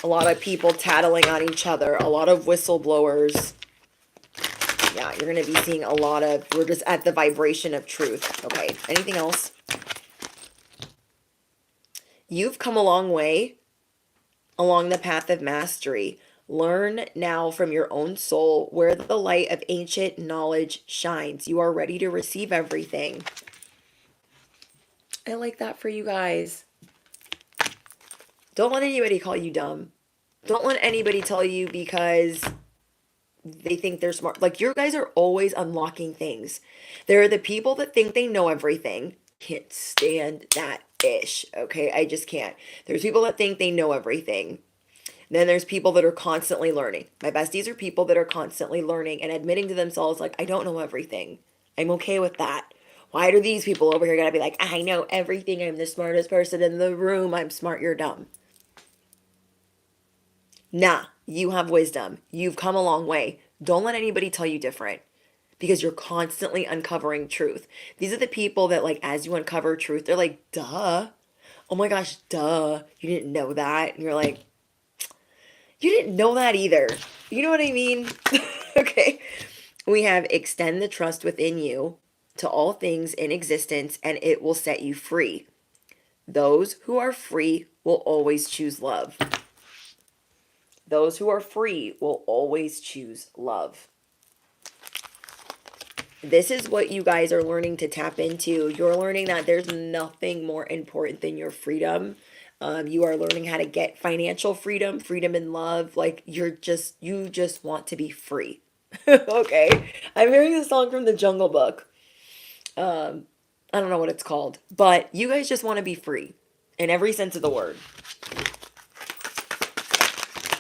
Speaker 1: A lot of people tattling on each other. A lot of whistleblowers. Yeah, you're going to be seeing a lot of... We're just at the vibration of truth. Okay, anything else? You've come a long way along the path of mastery. Learn now from your own soul where the light of ancient knowledge shines. You are ready to receive everything. I like that for you guys. Don't let anybody call you dumb. Don't let anybody tell you because they think they're smart. Like, you guys are always unlocking things. There are the people that think they know everything. Can't stand that ish. Okay, I just can't. There's people that think they know everything. Then there's people that are constantly learning. My besties are people that are constantly learning and admitting to themselves, like, I don't know everything. I'm okay with that. Why do these people over here gotta be like, I know everything. I'm the smartest person in the room. I'm smart. You're dumb. Nah, you have wisdom. You've come a long way. Don't let anybody tell you different because you're constantly uncovering truth. These are the people that, like, as you uncover truth, they're like, duh. Oh my gosh, duh. You didn't know that. And you're like, you didn't know that either. You know what I mean? Okay. We have extend the trust within you to all things in existence and it will set you free. Those who are free will always choose love. Those who are free will always choose love. This is what you guys are learning to tap into. You're learning that there's nothing more important than your freedom. You are learning how to get financial freedom, freedom in love. Like, you just want to be free. Okay. I'm hearing this song from the Jungle Book. I don't know what it's called, but you guys just want to be free in every sense of the word.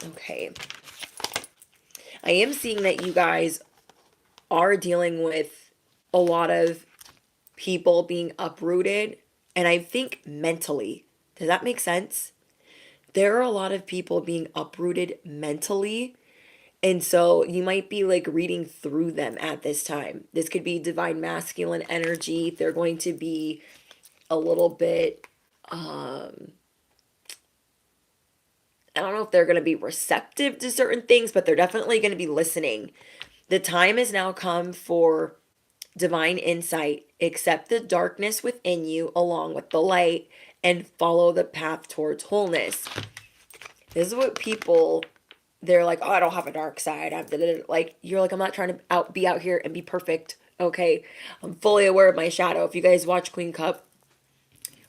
Speaker 1: Okay. I am seeing that you guys are dealing with a lot of people being uprooted, and I think mentally. Does that make sense? There are a lot of people being uprooted mentally, And so you might be like reading through them at this time. This could be divine masculine energy. They're going to be a little bit, I don't know if they're going to be receptive to certain things, but they're definitely going to be listening. The time has now come for divine insight. Accept the darkness within you along with the light and follow the path towards wholeness. This is what people, they're like, oh, I don't have a dark side. Like, you're like, I'm not trying to be out here and be perfect. Okay. I'm fully aware of my shadow. If you guys watch Queen Cup,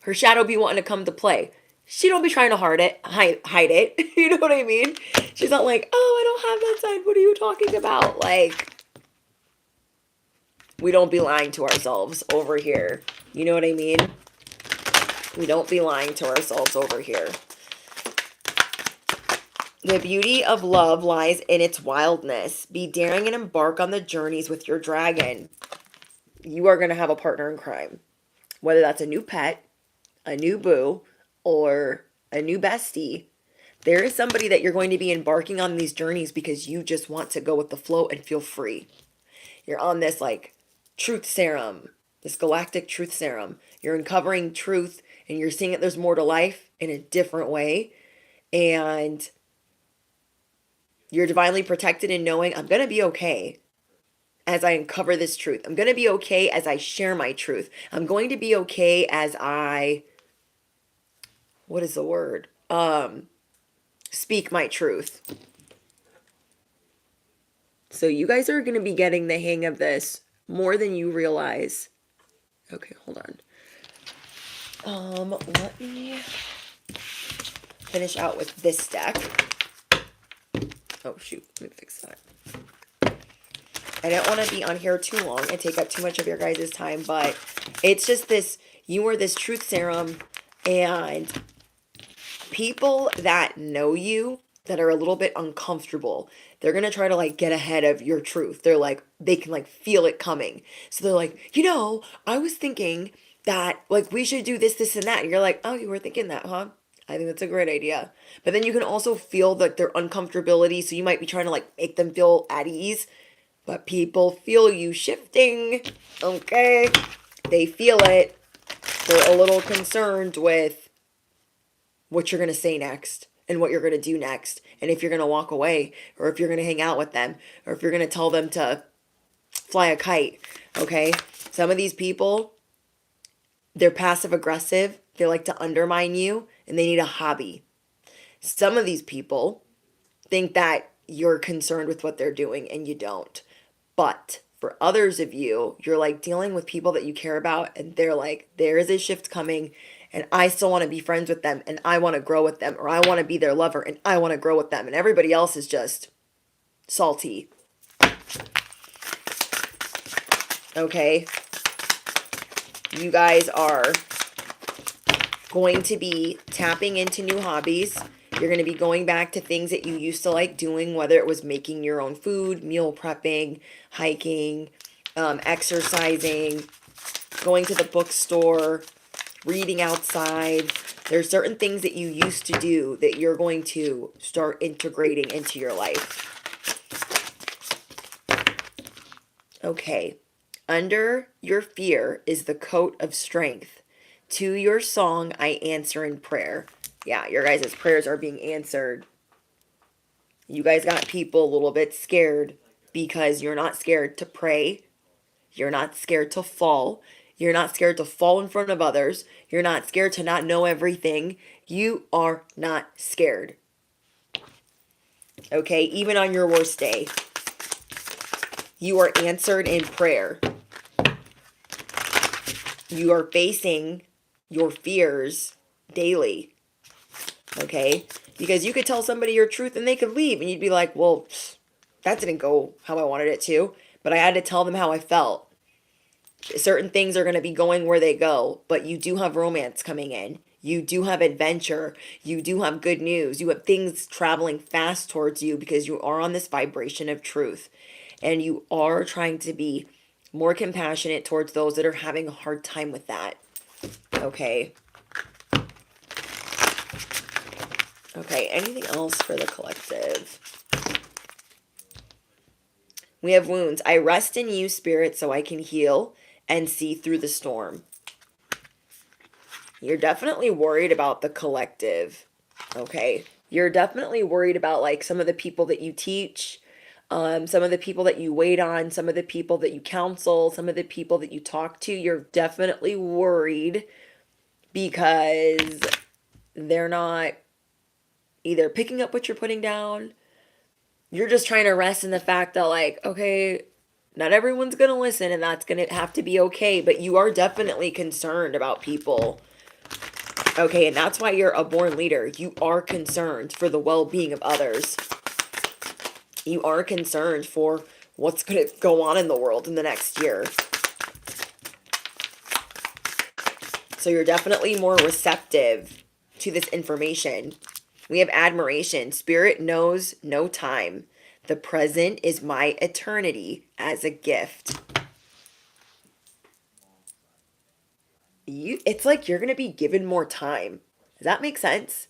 Speaker 1: her shadow be wanting to come to play. She don't be trying to hide it. You know what I mean? She's not like, oh, I don't have that side. What are you talking about? Like, we don't be lying to ourselves over here. You know what I mean? We don't be lying to ourselves over here. The beauty of love lies in its wildness. Be daring and embark on the journeys with your dragon. You are going to have a partner in crime. Whether that's a new pet, a new boo, or a new bestie, there is somebody that you're going to be embarking on these journeys because you just want to go with the flow and feel free. You're on this like truth serum, this galactic truth serum. You're uncovering truth and you're seeing that there's more to life in a different way. And you're divinely protected in knowing I'm going to be okay as I uncover this truth. I'm going to be okay as I share my truth. I'm going to be okay as I, what is the word? Speak my truth. So you guys are going to be getting the hang of this more than you realize. Okay, hold on. Let me finish out with this deck. Oh shoot, let me fix that. I don't want to be on here too long and take up too much of your guys' time, but it's just this, you are this truth serum, and people that know you, that are a little bit uncomfortable, they're going to try to like get ahead of your truth. They're like, they can like feel it coming. So they're like, you know, I was thinking that like we should do this, this, and that. And you're like, oh, you were thinking that, huh? I think that's a great idea. But then you can also feel like their uncomfortability. So you might be trying to like make them feel at ease. But people feel you shifting. Okay. They feel it. They're a little concerned with what you're going to say next and what you're going to do next. And if you're going to walk away, or if you're going to hang out with them, or if you're going to tell them to fly a kite. Okay. Some of these people, they're passive aggressive. They like to undermine you and they need a hobby. Some of these people think that you're concerned with what they're doing and you don't. But for others of you, you're like dealing with people that you care about and they're like, there is a shift coming and I still want to be friends with them and I want to grow with them, or I want to be their lover and I want to grow with them, and everybody else is just salty. Okay? You guys are going to be tapping into new hobbies. You're going to be going back to things that you used to like doing, whether it was making your own food, meal prepping, hiking, exercising, going to the bookstore, reading outside. There's certain things that you used to do that you're going to start integrating into your life. Okay. Under your fear is the coat of strength. To your song, I answer in prayer. Yeah, your guys' prayers are being answered. You guys got people a little bit scared because you're not scared to pray. You're not scared to fall. You're not scared to fall in front of others. You're not scared to not know everything. You are not scared. Okay, even on your worst day, you are answered in prayer. You are facing your fears daily. Okay? Because you could tell somebody your truth and they could leave and you'd be like, well, that didn't go how I wanted it to. But I had to tell them how I felt. Certain things are going to be going where they go, but you do have romance coming in. You do have adventure. You do have good news. You have things traveling fast towards you because you are on this vibration of truth. And you are trying to be more compassionate towards those that are having a hard time with that. Okay. Okay, anything else for the collective? We have wounds. I rest in you, Spirit, so I can heal and see through the storm. You're definitely worried about the collective. Okay. You're definitely worried about like some of the people that you teach, some of the people that you wait on, some of the people that you counsel, some of the people that you talk to. You're definitely worried because they're not either picking up what you're putting down. You're just trying to rest in the fact that, like, okay, not everyone's going to listen and that's going to have to be okay, but you are definitely concerned about people. Okay, and that's why you're a born leader. You are concerned for the well-being of others. You are concerned for what's going to go on in the world in the next year. So you're definitely more receptive to this information. We have admiration. Spirit knows no time. The present is my eternity as a gift. It's like you're going to be given more time. Does that make sense?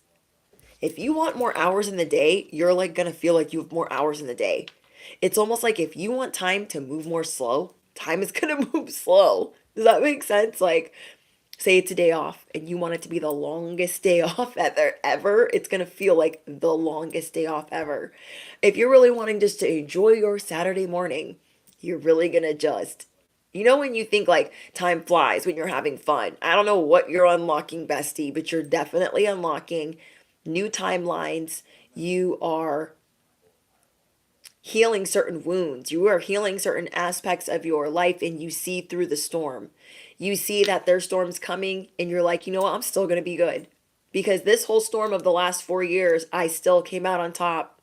Speaker 1: If you want more hours in the day, you're like going to feel like you have more hours in the day. It's almost like if you want time to move more slow, time is going to move slow. Does that make sense? Like, say it's a day off and you want it to be the longest day off ever, it's going to feel like the longest day off ever. If you're really wanting just to enjoy your Saturday morning, you're really going to just, you know, when you think like time flies when you're having fun. I don't know what you're unlocking, bestie, but you're definitely unlocking new timelines. You are healing certain wounds. You are healing certain aspects of your life and you see through the storm. You see that there's storms coming and you're like, you know what, I'm still going to be good. Because this whole storm of the last 4 years, I still came out on top.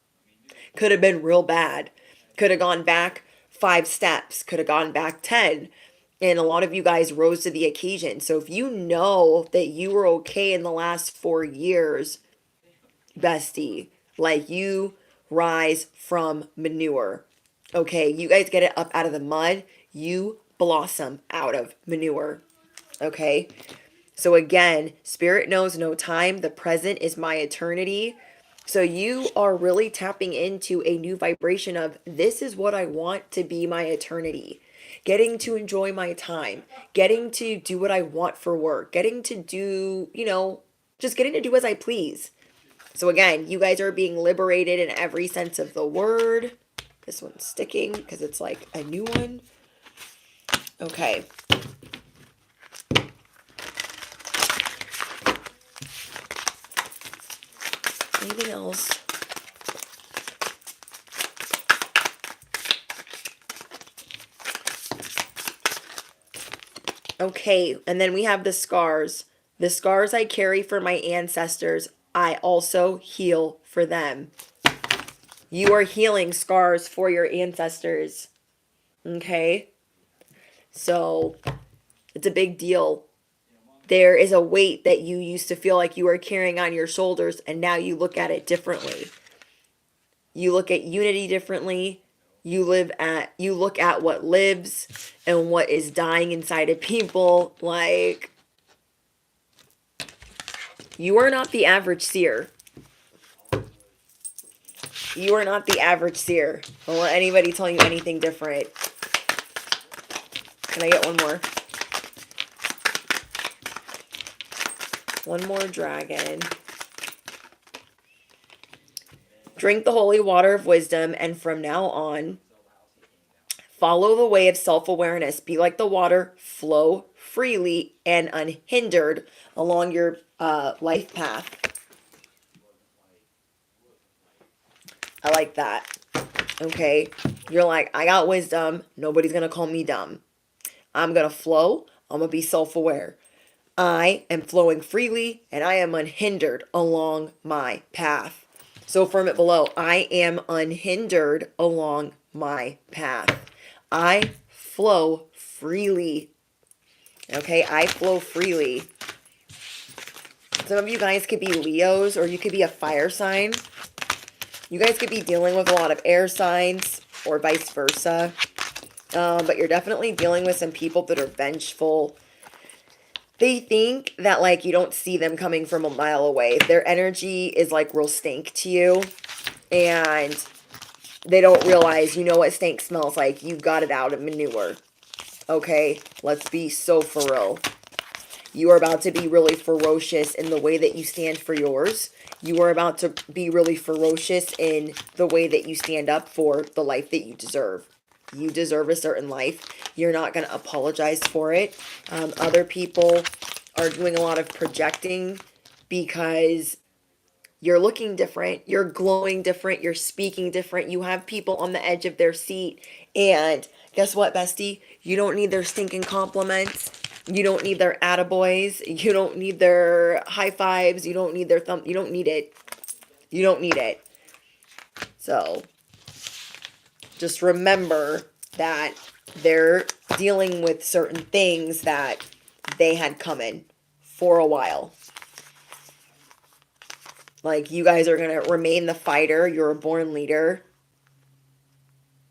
Speaker 1: Could have been real bad. Could have gone back 5 steps. Could have gone back 10. And a lot of you guys rose to the occasion. So if you know that you were okay in the last 4 years, bestie, like you rise from manure. Okay, you guys get it up out of the mud, you blossom out of manure. Okay, so again, spirit knows no time. The present is my eternity. So you are really tapping into a new vibration of this is what I want to be my eternity. Getting to enjoy my time, getting to do what I want for work, getting to do, you know, just getting to do as I please. So again, you guys are being liberated in every sense of the word. This one's sticking because it's like a new one. Okay. Anything else? Okay, and then we have the scars. The scars I carry for my ancestors, I also heal for them. You are healing scars for your ancestors. Okay? So, it's a big deal. There is a weight that you used to feel like you were carrying on your shoulders, and now you look at it differently. You look at unity differently. You look at what lives and what is dying inside of people. Like, you are not the average seer. You are not the average seer. Don't let anybody tell you anything different. Can I get one more? One more dragon. Drink the holy water of wisdom, and from now on, follow the way of self-awareness. Be like the water, flow freely and unhindered along your life path. I like that. Okay? You're like, I got wisdom. Nobody's going to call me dumb. I'm going to flow. I'm going to be self-aware. I am flowing freely and I am unhindered along my path. So affirm it below. I am unhindered along my path. I flow freely. Okay, I flow freely. Some of you guys could be Leos or you could be a fire sign. You guys could be dealing with a lot of air signs or vice versa. But you're definitely dealing with some people that are vengeful. They think that, like, you don't see them coming from a mile away. Their energy is, like, real stink to you. And They don't realize, you know what stank smells like. You got it out of manure. Okay? Let's be so for real. You are about to be really ferocious in the way that you stand for yours. You are about to be really ferocious in the way that you stand up for the life that you deserve. You deserve a certain life. You're not going to apologize for it. Other people are doing a lot of projecting because you're looking different, you're glowing different, you're speaking different. You have people on the edge of their seat. And guess what, bestie? You don't need their stinking compliments. You don't need their attaboys. You don't need their high fives. You don't need their thumb. You don't need it. You don't need it. So just remember that they're dealing with certain things that they had coming for a while. Like, you guys are going to remain the fighter. You're a born leader.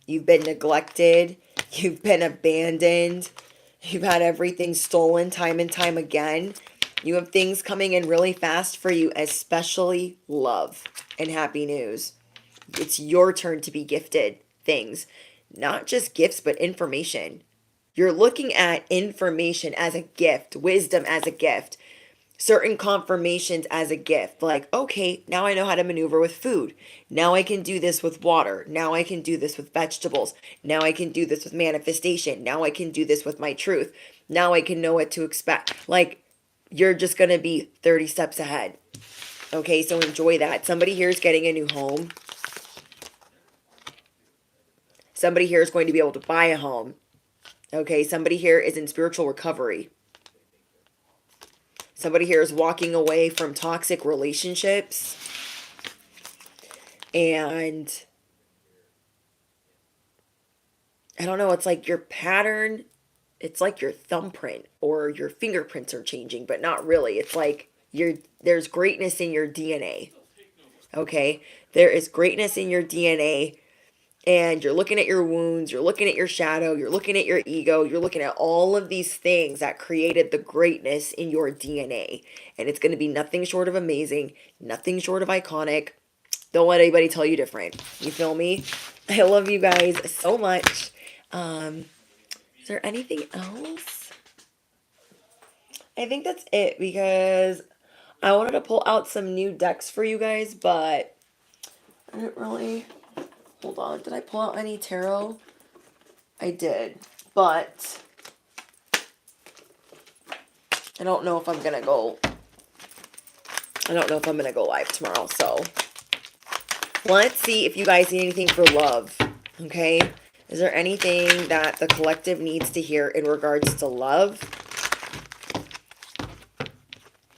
Speaker 1: You've been neglected. You've been abandoned. You've had everything stolen time and time again. You have things coming in really fast for you, especially love and happy news. It's your turn to be gifted things. Not just gifts, but information. You're looking at information as a gift, wisdom as a gift, certain confirmations as a gift. Like, okay, now I know how to maneuver with food. Now I can do this with water. Now I can do this with vegetables. Now I can do this with manifestation. Now I can do this with my truth. Now I can know what to expect. Like, you're just going to be 30 steps ahead. Okay, so enjoy that. Somebody here is getting a new home. Somebody here is going to be able to buy a home. Okay, somebody here is in spiritual recovery. Somebody here is walking away from toxic relationships. And I don't know, it's like your pattern, it's like your thumbprint or your fingerprints are changing, but not really. It's like there's greatness in your DNA. Okay? There is greatness in your DNA. And you're looking at your wounds, you're looking at your shadow, you're looking at your ego, you're looking at all of these things that created the greatness in your DNA. And it's going to be nothing short of amazing, nothing short of iconic. Don't let anybody tell you different. You feel me? I love you guys so much. Is there anything else? I think that's it, because I wanted to pull out some new decks for you guys, but I didn't really... Hold on, did I pull out any tarot? I did, but I don't know if I'm gonna go live tomorrow, so let's see if you guys need anything for love, okay? Is there anything that the collective needs to hear in regards to love?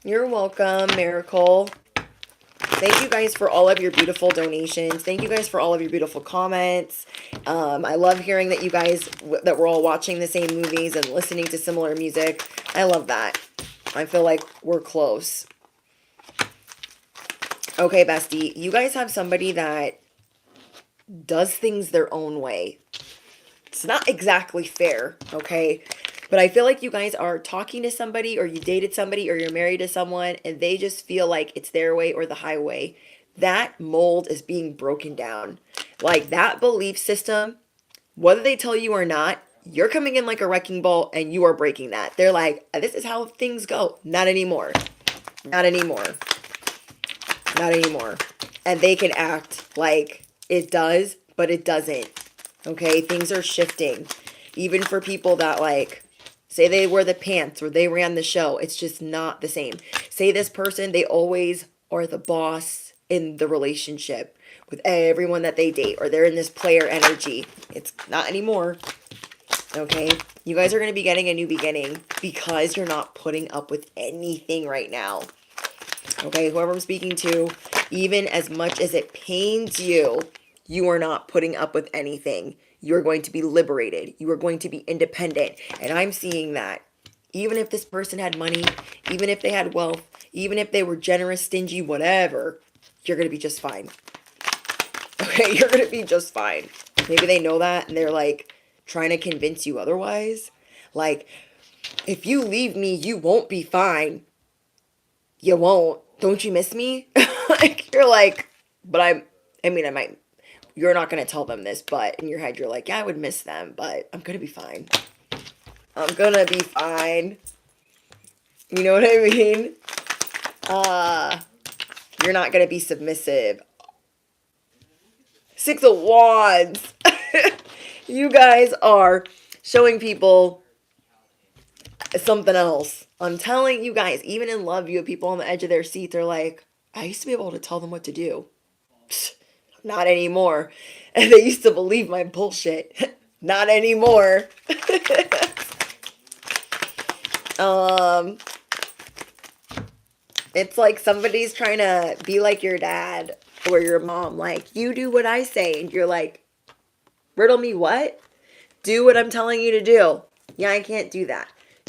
Speaker 1: You're welcome, Miracle. Thank you guys for all of your beautiful donations. Thank you guys for all of your beautiful comments. I love hearing that you guys, that we're all watching the same movies and listening to similar music. I love that. I feel like we're close. Okay, bestie. You guys have somebody that does things their own way. It's not exactly fair, okay? But I feel like you guys are talking to somebody, or you dated somebody, or you're married to someone, and they just feel like it's their way or the highway. That mold is being broken down. Like, that belief system, whether they tell you or not, you're coming in like a wrecking ball and you are breaking that. They're like, this is how things go. Not anymore. Not anymore. Not anymore. And they can act like it does, but it doesn't. Okay? Things are shifting. Even for people that, like, say they wear the pants or they ran the show, it's just not the same. Say this person, they always are the boss in the relationship with everyone that they date, or they're in this player energy. It's not anymore. Okay? You guys are going to be getting a new beginning because you're not putting up with anything right now. Okay? Whoever I'm speaking to, even as much as it pains you, you are not putting up with anything. You're going to be liberated. You are going to be independent. And I'm seeing that. Even if this person had money, even if they had wealth, even if they were generous, stingy, whatever, you're going to be just fine. Okay, you're going to be just fine. Maybe they know that and they're like trying to convince you otherwise. Like, if you leave me, you won't be fine. You won't. Don't you miss me? Like, you're like, but I might. you're not going to tell them this, but in your head, you're like, yeah, I would miss them, but I'm going to be fine. I'm going to be fine. You know what I mean? You're not going to be submissive. Six of Wands. You guys are showing people something else. I'm telling you guys, even in love, you have people on the edge of their seat. They're like, I used to be able to tell them what to do. Psst, not anymore. And they used to believe my bullshit. Not anymore. It's like somebody's trying to be like your dad or your mom. Like, you do what I say. And you're like, riddle me what? Do what I'm telling you to do. Yeah, I can't do that.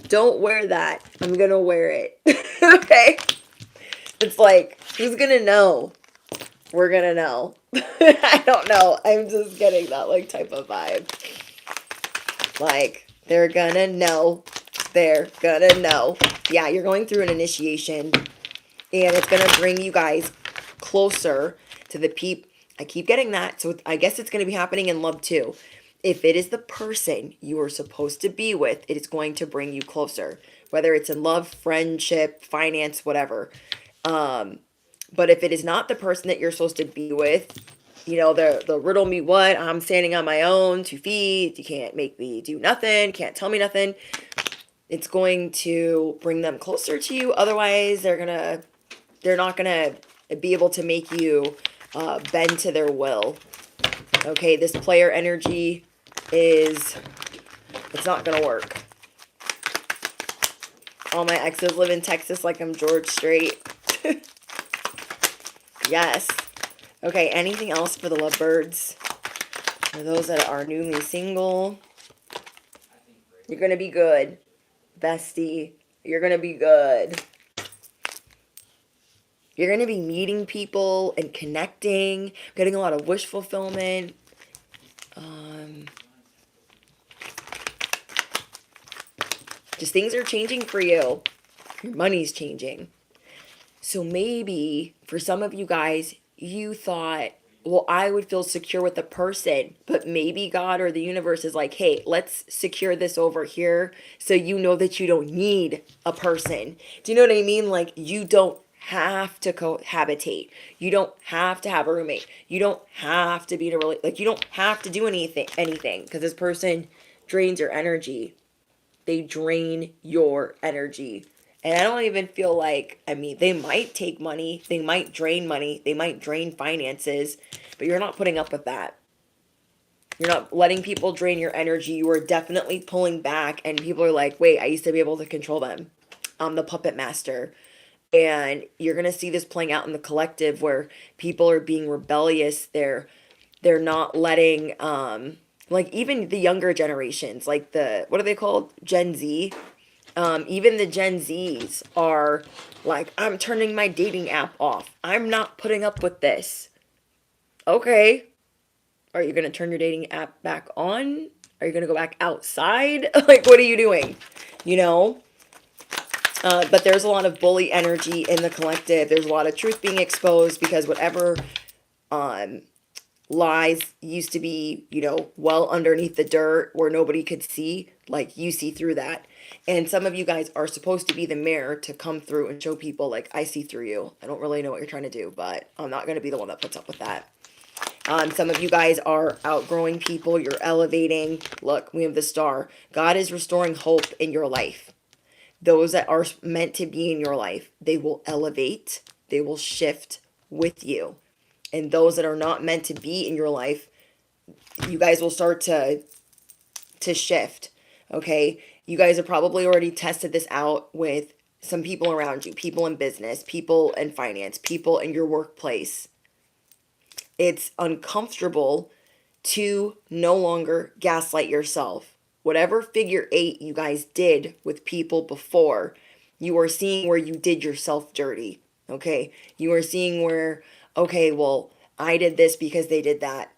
Speaker 1: Don't wear that. I'm going to wear it. Okay? It's like, who's going to know? We're going to know. I don't know. I'm just getting that like type of vibe. Like, they're going to know. They're going to know. Yeah, you're going through an initiation. And it's going to bring you guys closer to the peep. I keep getting that. So I guess it's going to be happening in love too. If it is the person you are supposed to be with, it is going to bring you closer. Whether it's in love, friendship, finance, whatever. But if it is not the person that you're supposed to be with, you know, the riddle me what, I'm standing on my own, 2 feet, you can't make me do nothing, can't tell me nothing. It's going to bring them closer to you. Otherwise, they're not gonna be able to make you bend to their will. Okay, this player energy it's not gonna work. All my exes live in Texas like I'm George Strait. Yes. Okay, anything else for the lovebirds? For those that are newly single, you're gonna be good, bestie. You're gonna be good. You're going to be meeting people and connecting, getting a lot of wish fulfillment. Just things are changing for you. Your money's changing. So maybe for some of you guys, you thought, well, I would feel secure with the person, but maybe God or the universe is like, hey, let's secure this over here so you know that you don't need a person. Do you know what I mean? Like, you don't have to cohabitate. You don't have to have a roommate. You don't have to be in a relationship. Like, you don't have to do anything because this person drains your energy. They drain your energy. And I don't even feel like, I mean, they might take money, they might drain money, they might drain finances, but you're not putting up with that. You're not letting people drain your energy. You are definitely pulling back, and people are like, wait, I used to be able to control them. I'm the puppet master. And you're going to see this playing out in the collective where people are being rebellious. They're not letting, like even the younger generations, like what are they called? Gen Z. Even the Gen Zs are like, I'm turning my dating app off. I'm not putting up with this. Okay. Are you going to turn your dating app back on? Are you going to go back outside? Like, what are you doing? You know? But there's a lot of bully energy in the collective. There's a lot of truth being exposed because whatever lies used to be, you know, well underneath the dirt where nobody could see, like you see through that. And some of you guys are supposed to be the mirror to come through and show people, like, I see through you. I don't really know what you're trying to do, but I'm not going to be the one that puts up with that. Some of you guys are outgrowing people. You're elevating. Look, we have the star. God is restoring hope in your life. Those that are meant to be in your life, they will elevate. They will shift with you. And those that are not meant to be in your life, you guys will start to shift. Okay? You guys have probably already tested this out with some people around you, people in business, people in finance, people in your workplace. It's uncomfortable to no longer gaslight yourself. Whatever figure 8 you guys did with people before, you are seeing where you did yourself dirty. Okay? You are seeing where, okay, well, I did this because they did that.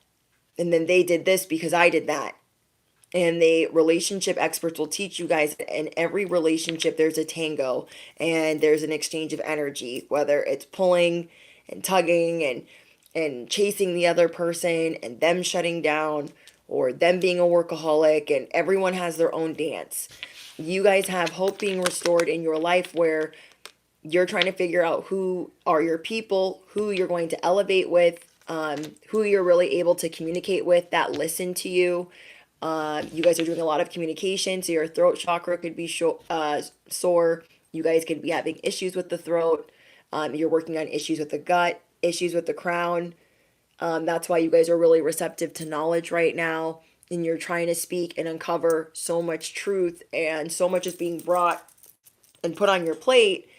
Speaker 1: And then they did this because I did that. And the relationship experts will teach you guys in every relationship there's a tango and there's an exchange of energy, whether it's pulling and tugging and chasing the other person and them shutting down or them being a workaholic, and everyone has their own dance. You guys have hope being restored in your life where you're trying to figure out who are your people, who you're going to elevate with, who you're really able to communicate with that listen to you. You guys are doing a lot of communication, so your throat chakra could be sore. You guys could be having issues with the throat. You're working on issues with the gut, issues with the crown. That's why you guys are really receptive to knowledge right now. And you're trying to speak and uncover so much truth, and so much is being brought and put on your plate.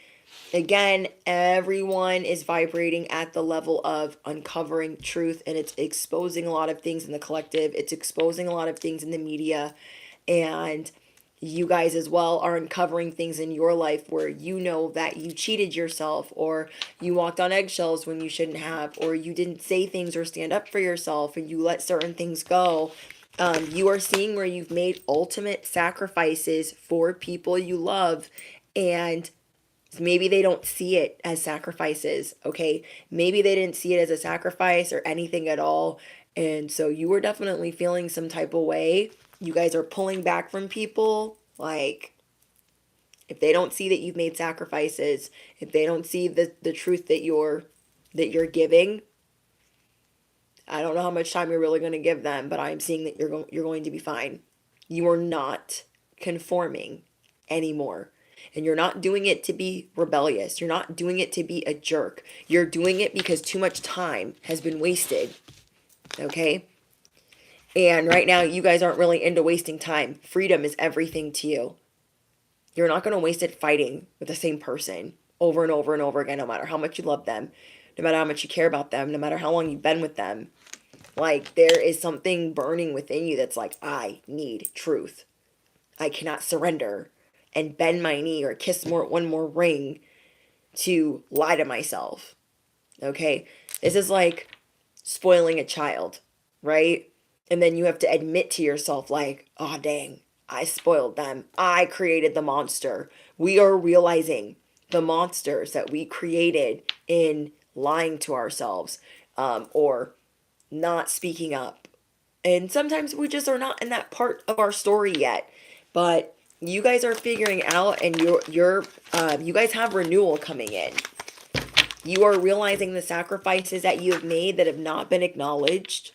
Speaker 1: Again, everyone is vibrating at the level of uncovering truth, and it's exposing a lot of things in the collective. It's exposing a lot of things in the media. And you guys as well are uncovering things in your life where you know that you cheated yourself, or you walked on eggshells when you shouldn't have, or you didn't say things or stand up for yourself and you let certain things go. You are seeing where you've made ultimate sacrifices for people you love, and maybe they don't see it as sacrifices, okay? Maybe they didn't see it as a sacrifice or anything at all. And so you were definitely feeling some type of way. You guys are pulling back from people. Like, if they don't see that you've made sacrifices, if they don't see the truth that you're giving, I don't know how much time you're really going to give them, but I'm seeing that you're going to be fine. You are not conforming anymore. And you're not doing it to be rebellious. You're not doing it to be a jerk. You're doing it because too much time has been wasted. Okay? And right now, you guys aren't really into wasting time. Freedom is everything to you. You're not going to waste it fighting with the same person over and over and over again, no matter how much you love them, no matter how much you care about them, no matter how long you've been with them. Like, there is something burning within you that's like, I need truth. I cannot surrender and bend my knee or kiss one more ring to lie to myself. Okay? This is like spoiling a child, right? And then you have to admit to yourself, like, oh, dang, I spoiled them. I created the monster. We are realizing the monsters that we created in lying to ourselves, or not speaking up. And sometimes we just are not in that part of our story yet. But you guys are figuring out, and you guys have renewal coming in. You are realizing the sacrifices that you have made that have not been acknowledged,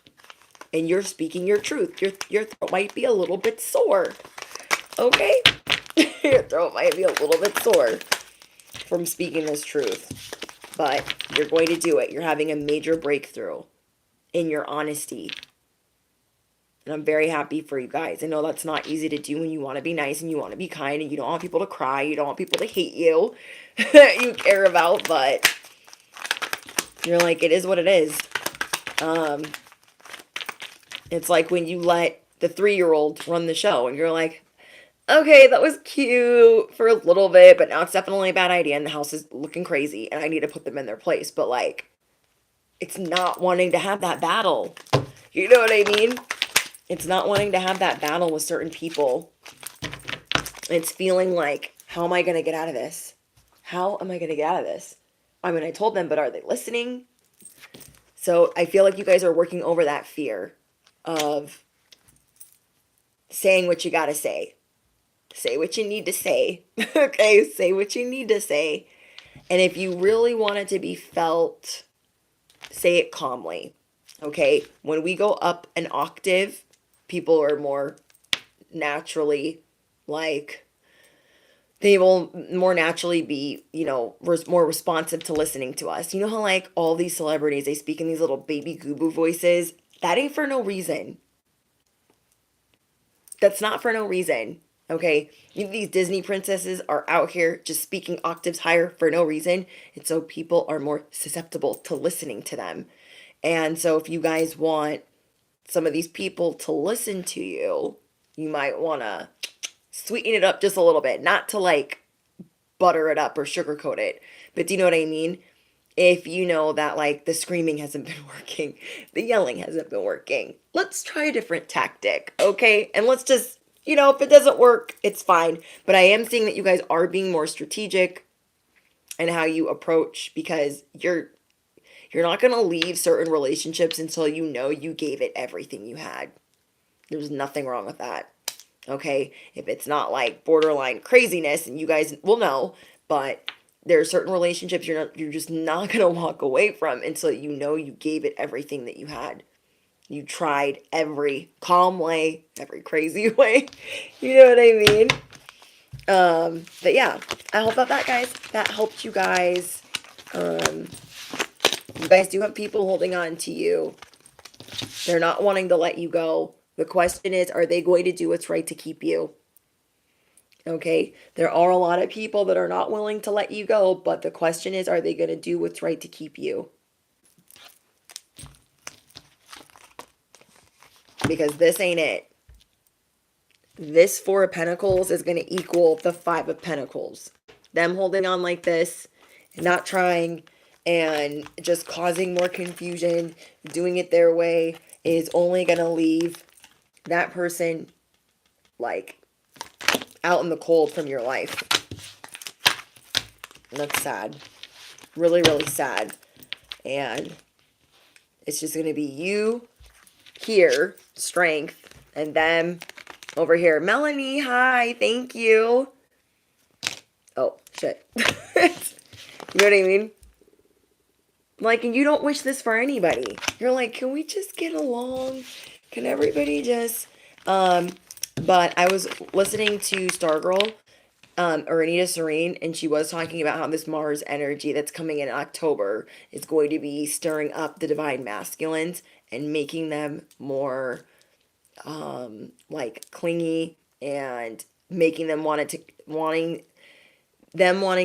Speaker 1: and you're speaking your truth. Your throat might be a little bit sore, okay? Your throat might be a little bit sore from speaking this truth, but you're going to do it. You're having a major breakthrough in your honesty. And I'm very happy for you guys. I know that's not easy to do when you want to be nice and you want to be kind and you don't want people to cry. You don't want people to hate you that you care about, but you're like, it is what it is. It's like when you let the 3-year-old run the show and you're like, okay, that was cute for a little bit, but now it's definitely a bad idea and the house is looking crazy and I need to put them in their place. But like, it's not wanting to have that battle. You know what I mean? It's not wanting to have that battle with certain people. It's feeling like, how am I going to get out of this? How am I going to get out of this? I mean, I told them, but are they listening? So I feel like you guys are working over that fear of saying what you got to say. Say what you need to say. Okay, say what you need to say. And if you really want it to be felt, say it calmly. Okay, when we go up an octave, people are more naturally, like, they will more naturally be, more responsive to listening to us. You know how, like, all these celebrities, they speak in these little baby goo voices? That ain't for no reason. That's not for no reason. Okay, these Disney princesses are out here just speaking octaves higher for no reason. And so people are more susceptible to listening to them. And so if you guys want some of these people to listen to you, you might want to sweeten it up just a little bit. Not to like butter it up or sugarcoat it. But do you know what I mean? If you know that like the screaming hasn't been working, the yelling hasn't been working, let's try a different tactic, okay? And let's just, if it doesn't work, it's fine. But I am seeing that you guys are being more strategic in how you approach, because you're You're not going to leave certain relationships until you know you gave it everything you had. There's nothing wrong with that. Okay? If it's not like borderline craziness, and you guys will know, but there are certain relationships you're just not going to walk away from until you know you gave it everything that you had. You tried every calm way, every crazy way. You know what I mean? But yeah, I hope that guys, that helped you guys. You guys do have people holding on to you. They're not wanting to let you go. The question is, are they going to do what's right to keep you? Okay, there are a lot of people that are not willing to let you go, but the question is, are they going to do what's right to keep you? Because this ain't it. This Four of Pentacles is going to equal the Five of Pentacles. Them holding on like this, not trying, and just causing more confusion, doing it their way, is only going to leave that person like out in the cold from your life. And that's sad. Really, really sad. And it's just going to be you here, strength, and them over here. Melanie, hi, thank you. Oh, shit. You know what I mean? Like, and you don't wish this for anybody. You're like, can we just get along? Can everybody just... But I was listening to Stargirl, or Anita Serene, and she was talking about how this Mars energy that's coming in October is going to be stirring up the divine masculines and making them more, like, clingy, and making them wanting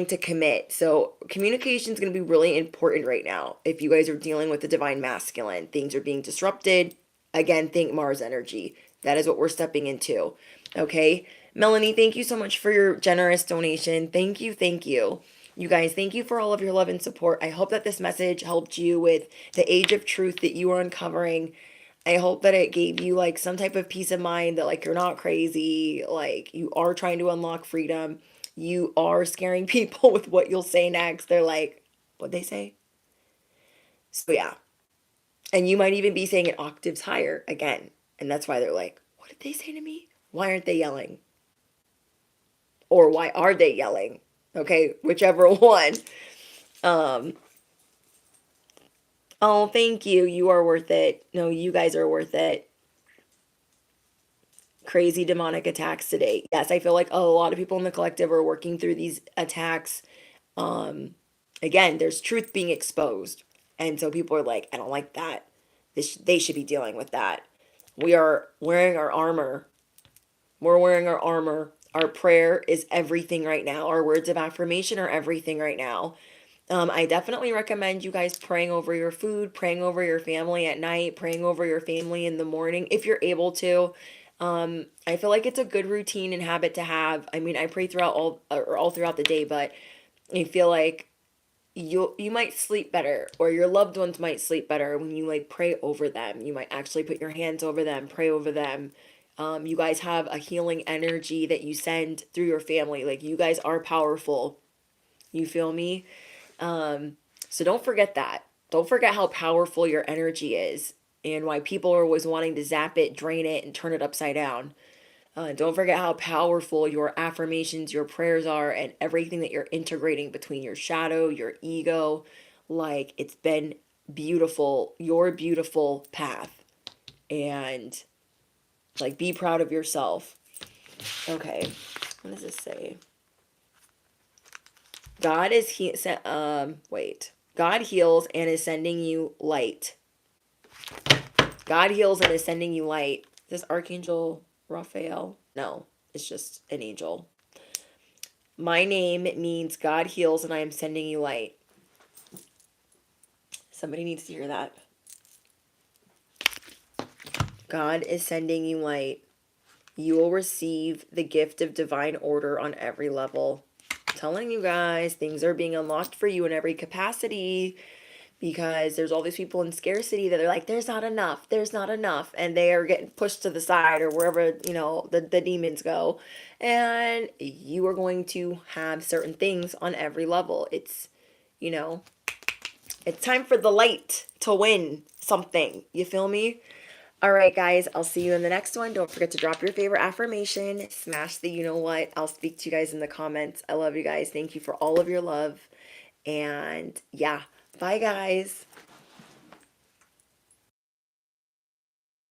Speaker 1: to commit. So communication is going to be really important right now. If you guys are dealing with the divine masculine, things are being disrupted. Again, think Mars energy. That is what we're stepping into. Okay. Melanie, thank you so much for your generous donation. Thank you. Thank you. You guys, thank you for all of your love and support. I hope that this message helped you with the age of truth that you are uncovering. I hope that it gave you like some type of peace of mind that like you're not crazy, like you are trying to unlock freedom. You are scaring people with what you'll say next. They're like, what'd they say? So yeah. And you might even be saying it octaves higher again. And that's why they're like, what did they say to me? Why aren't they yelling? Or why are they yelling? Okay, whichever one. Oh, thank you. You are worth it. No, you guys are worth it. Crazy demonic attacks today. Yes, I feel like a lot of people in the collective are working through these attacks. Again, there's truth being exposed. And so people are like, I don't like that. They should be dealing with that. We are wearing our armor. We're wearing our armor. Our prayer is everything right now. Our words of affirmation are everything right now. I definitely recommend you guys praying over your food, praying over your family at night, praying over your family in the morning, if you're able to. I feel like it's a good routine and habit to have. I mean, I pray throughout all throughout the day, but I feel like you might sleep better, or your loved ones might sleep better when you like pray over them. You might actually put your hands over them, pray over them. You guys have a healing energy that you send through your family. Like, you guys are powerful. You feel me? So don't forget that. Don't forget how powerful your energy is, and why people are always wanting to zap it, drain it, and turn it upside down. Don't forget how powerful your affirmations, your prayers are, and everything that you're integrating between your shadow, your ego. Like, it's been beautiful, your beautiful path. And like, be proud of yourself. Okay, what does this say? God heals and is sending you light. God heals and is sending you light. Is this Archangel Raphael? No, it's just an angel. My name means God heals and I am sending you light. Somebody needs to hear that. God is sending you light. You will receive the gift of divine order on every level. I'm telling you guys, things are being unlocked for you in every capacity, because there's all these people in scarcity that are like, there's not enough, and they are getting pushed to the side, or wherever, the demons go, and you are going to have certain things on every level. It's, It's time for the light to win something. You feel me? All right, guys, I'll see you in the next one. Don't forget to drop your favorite affirmation, smash the you know what. I'll speak to you guys in the comments. I love you guys. Thank you for all of your love. And yeah, bye, guys.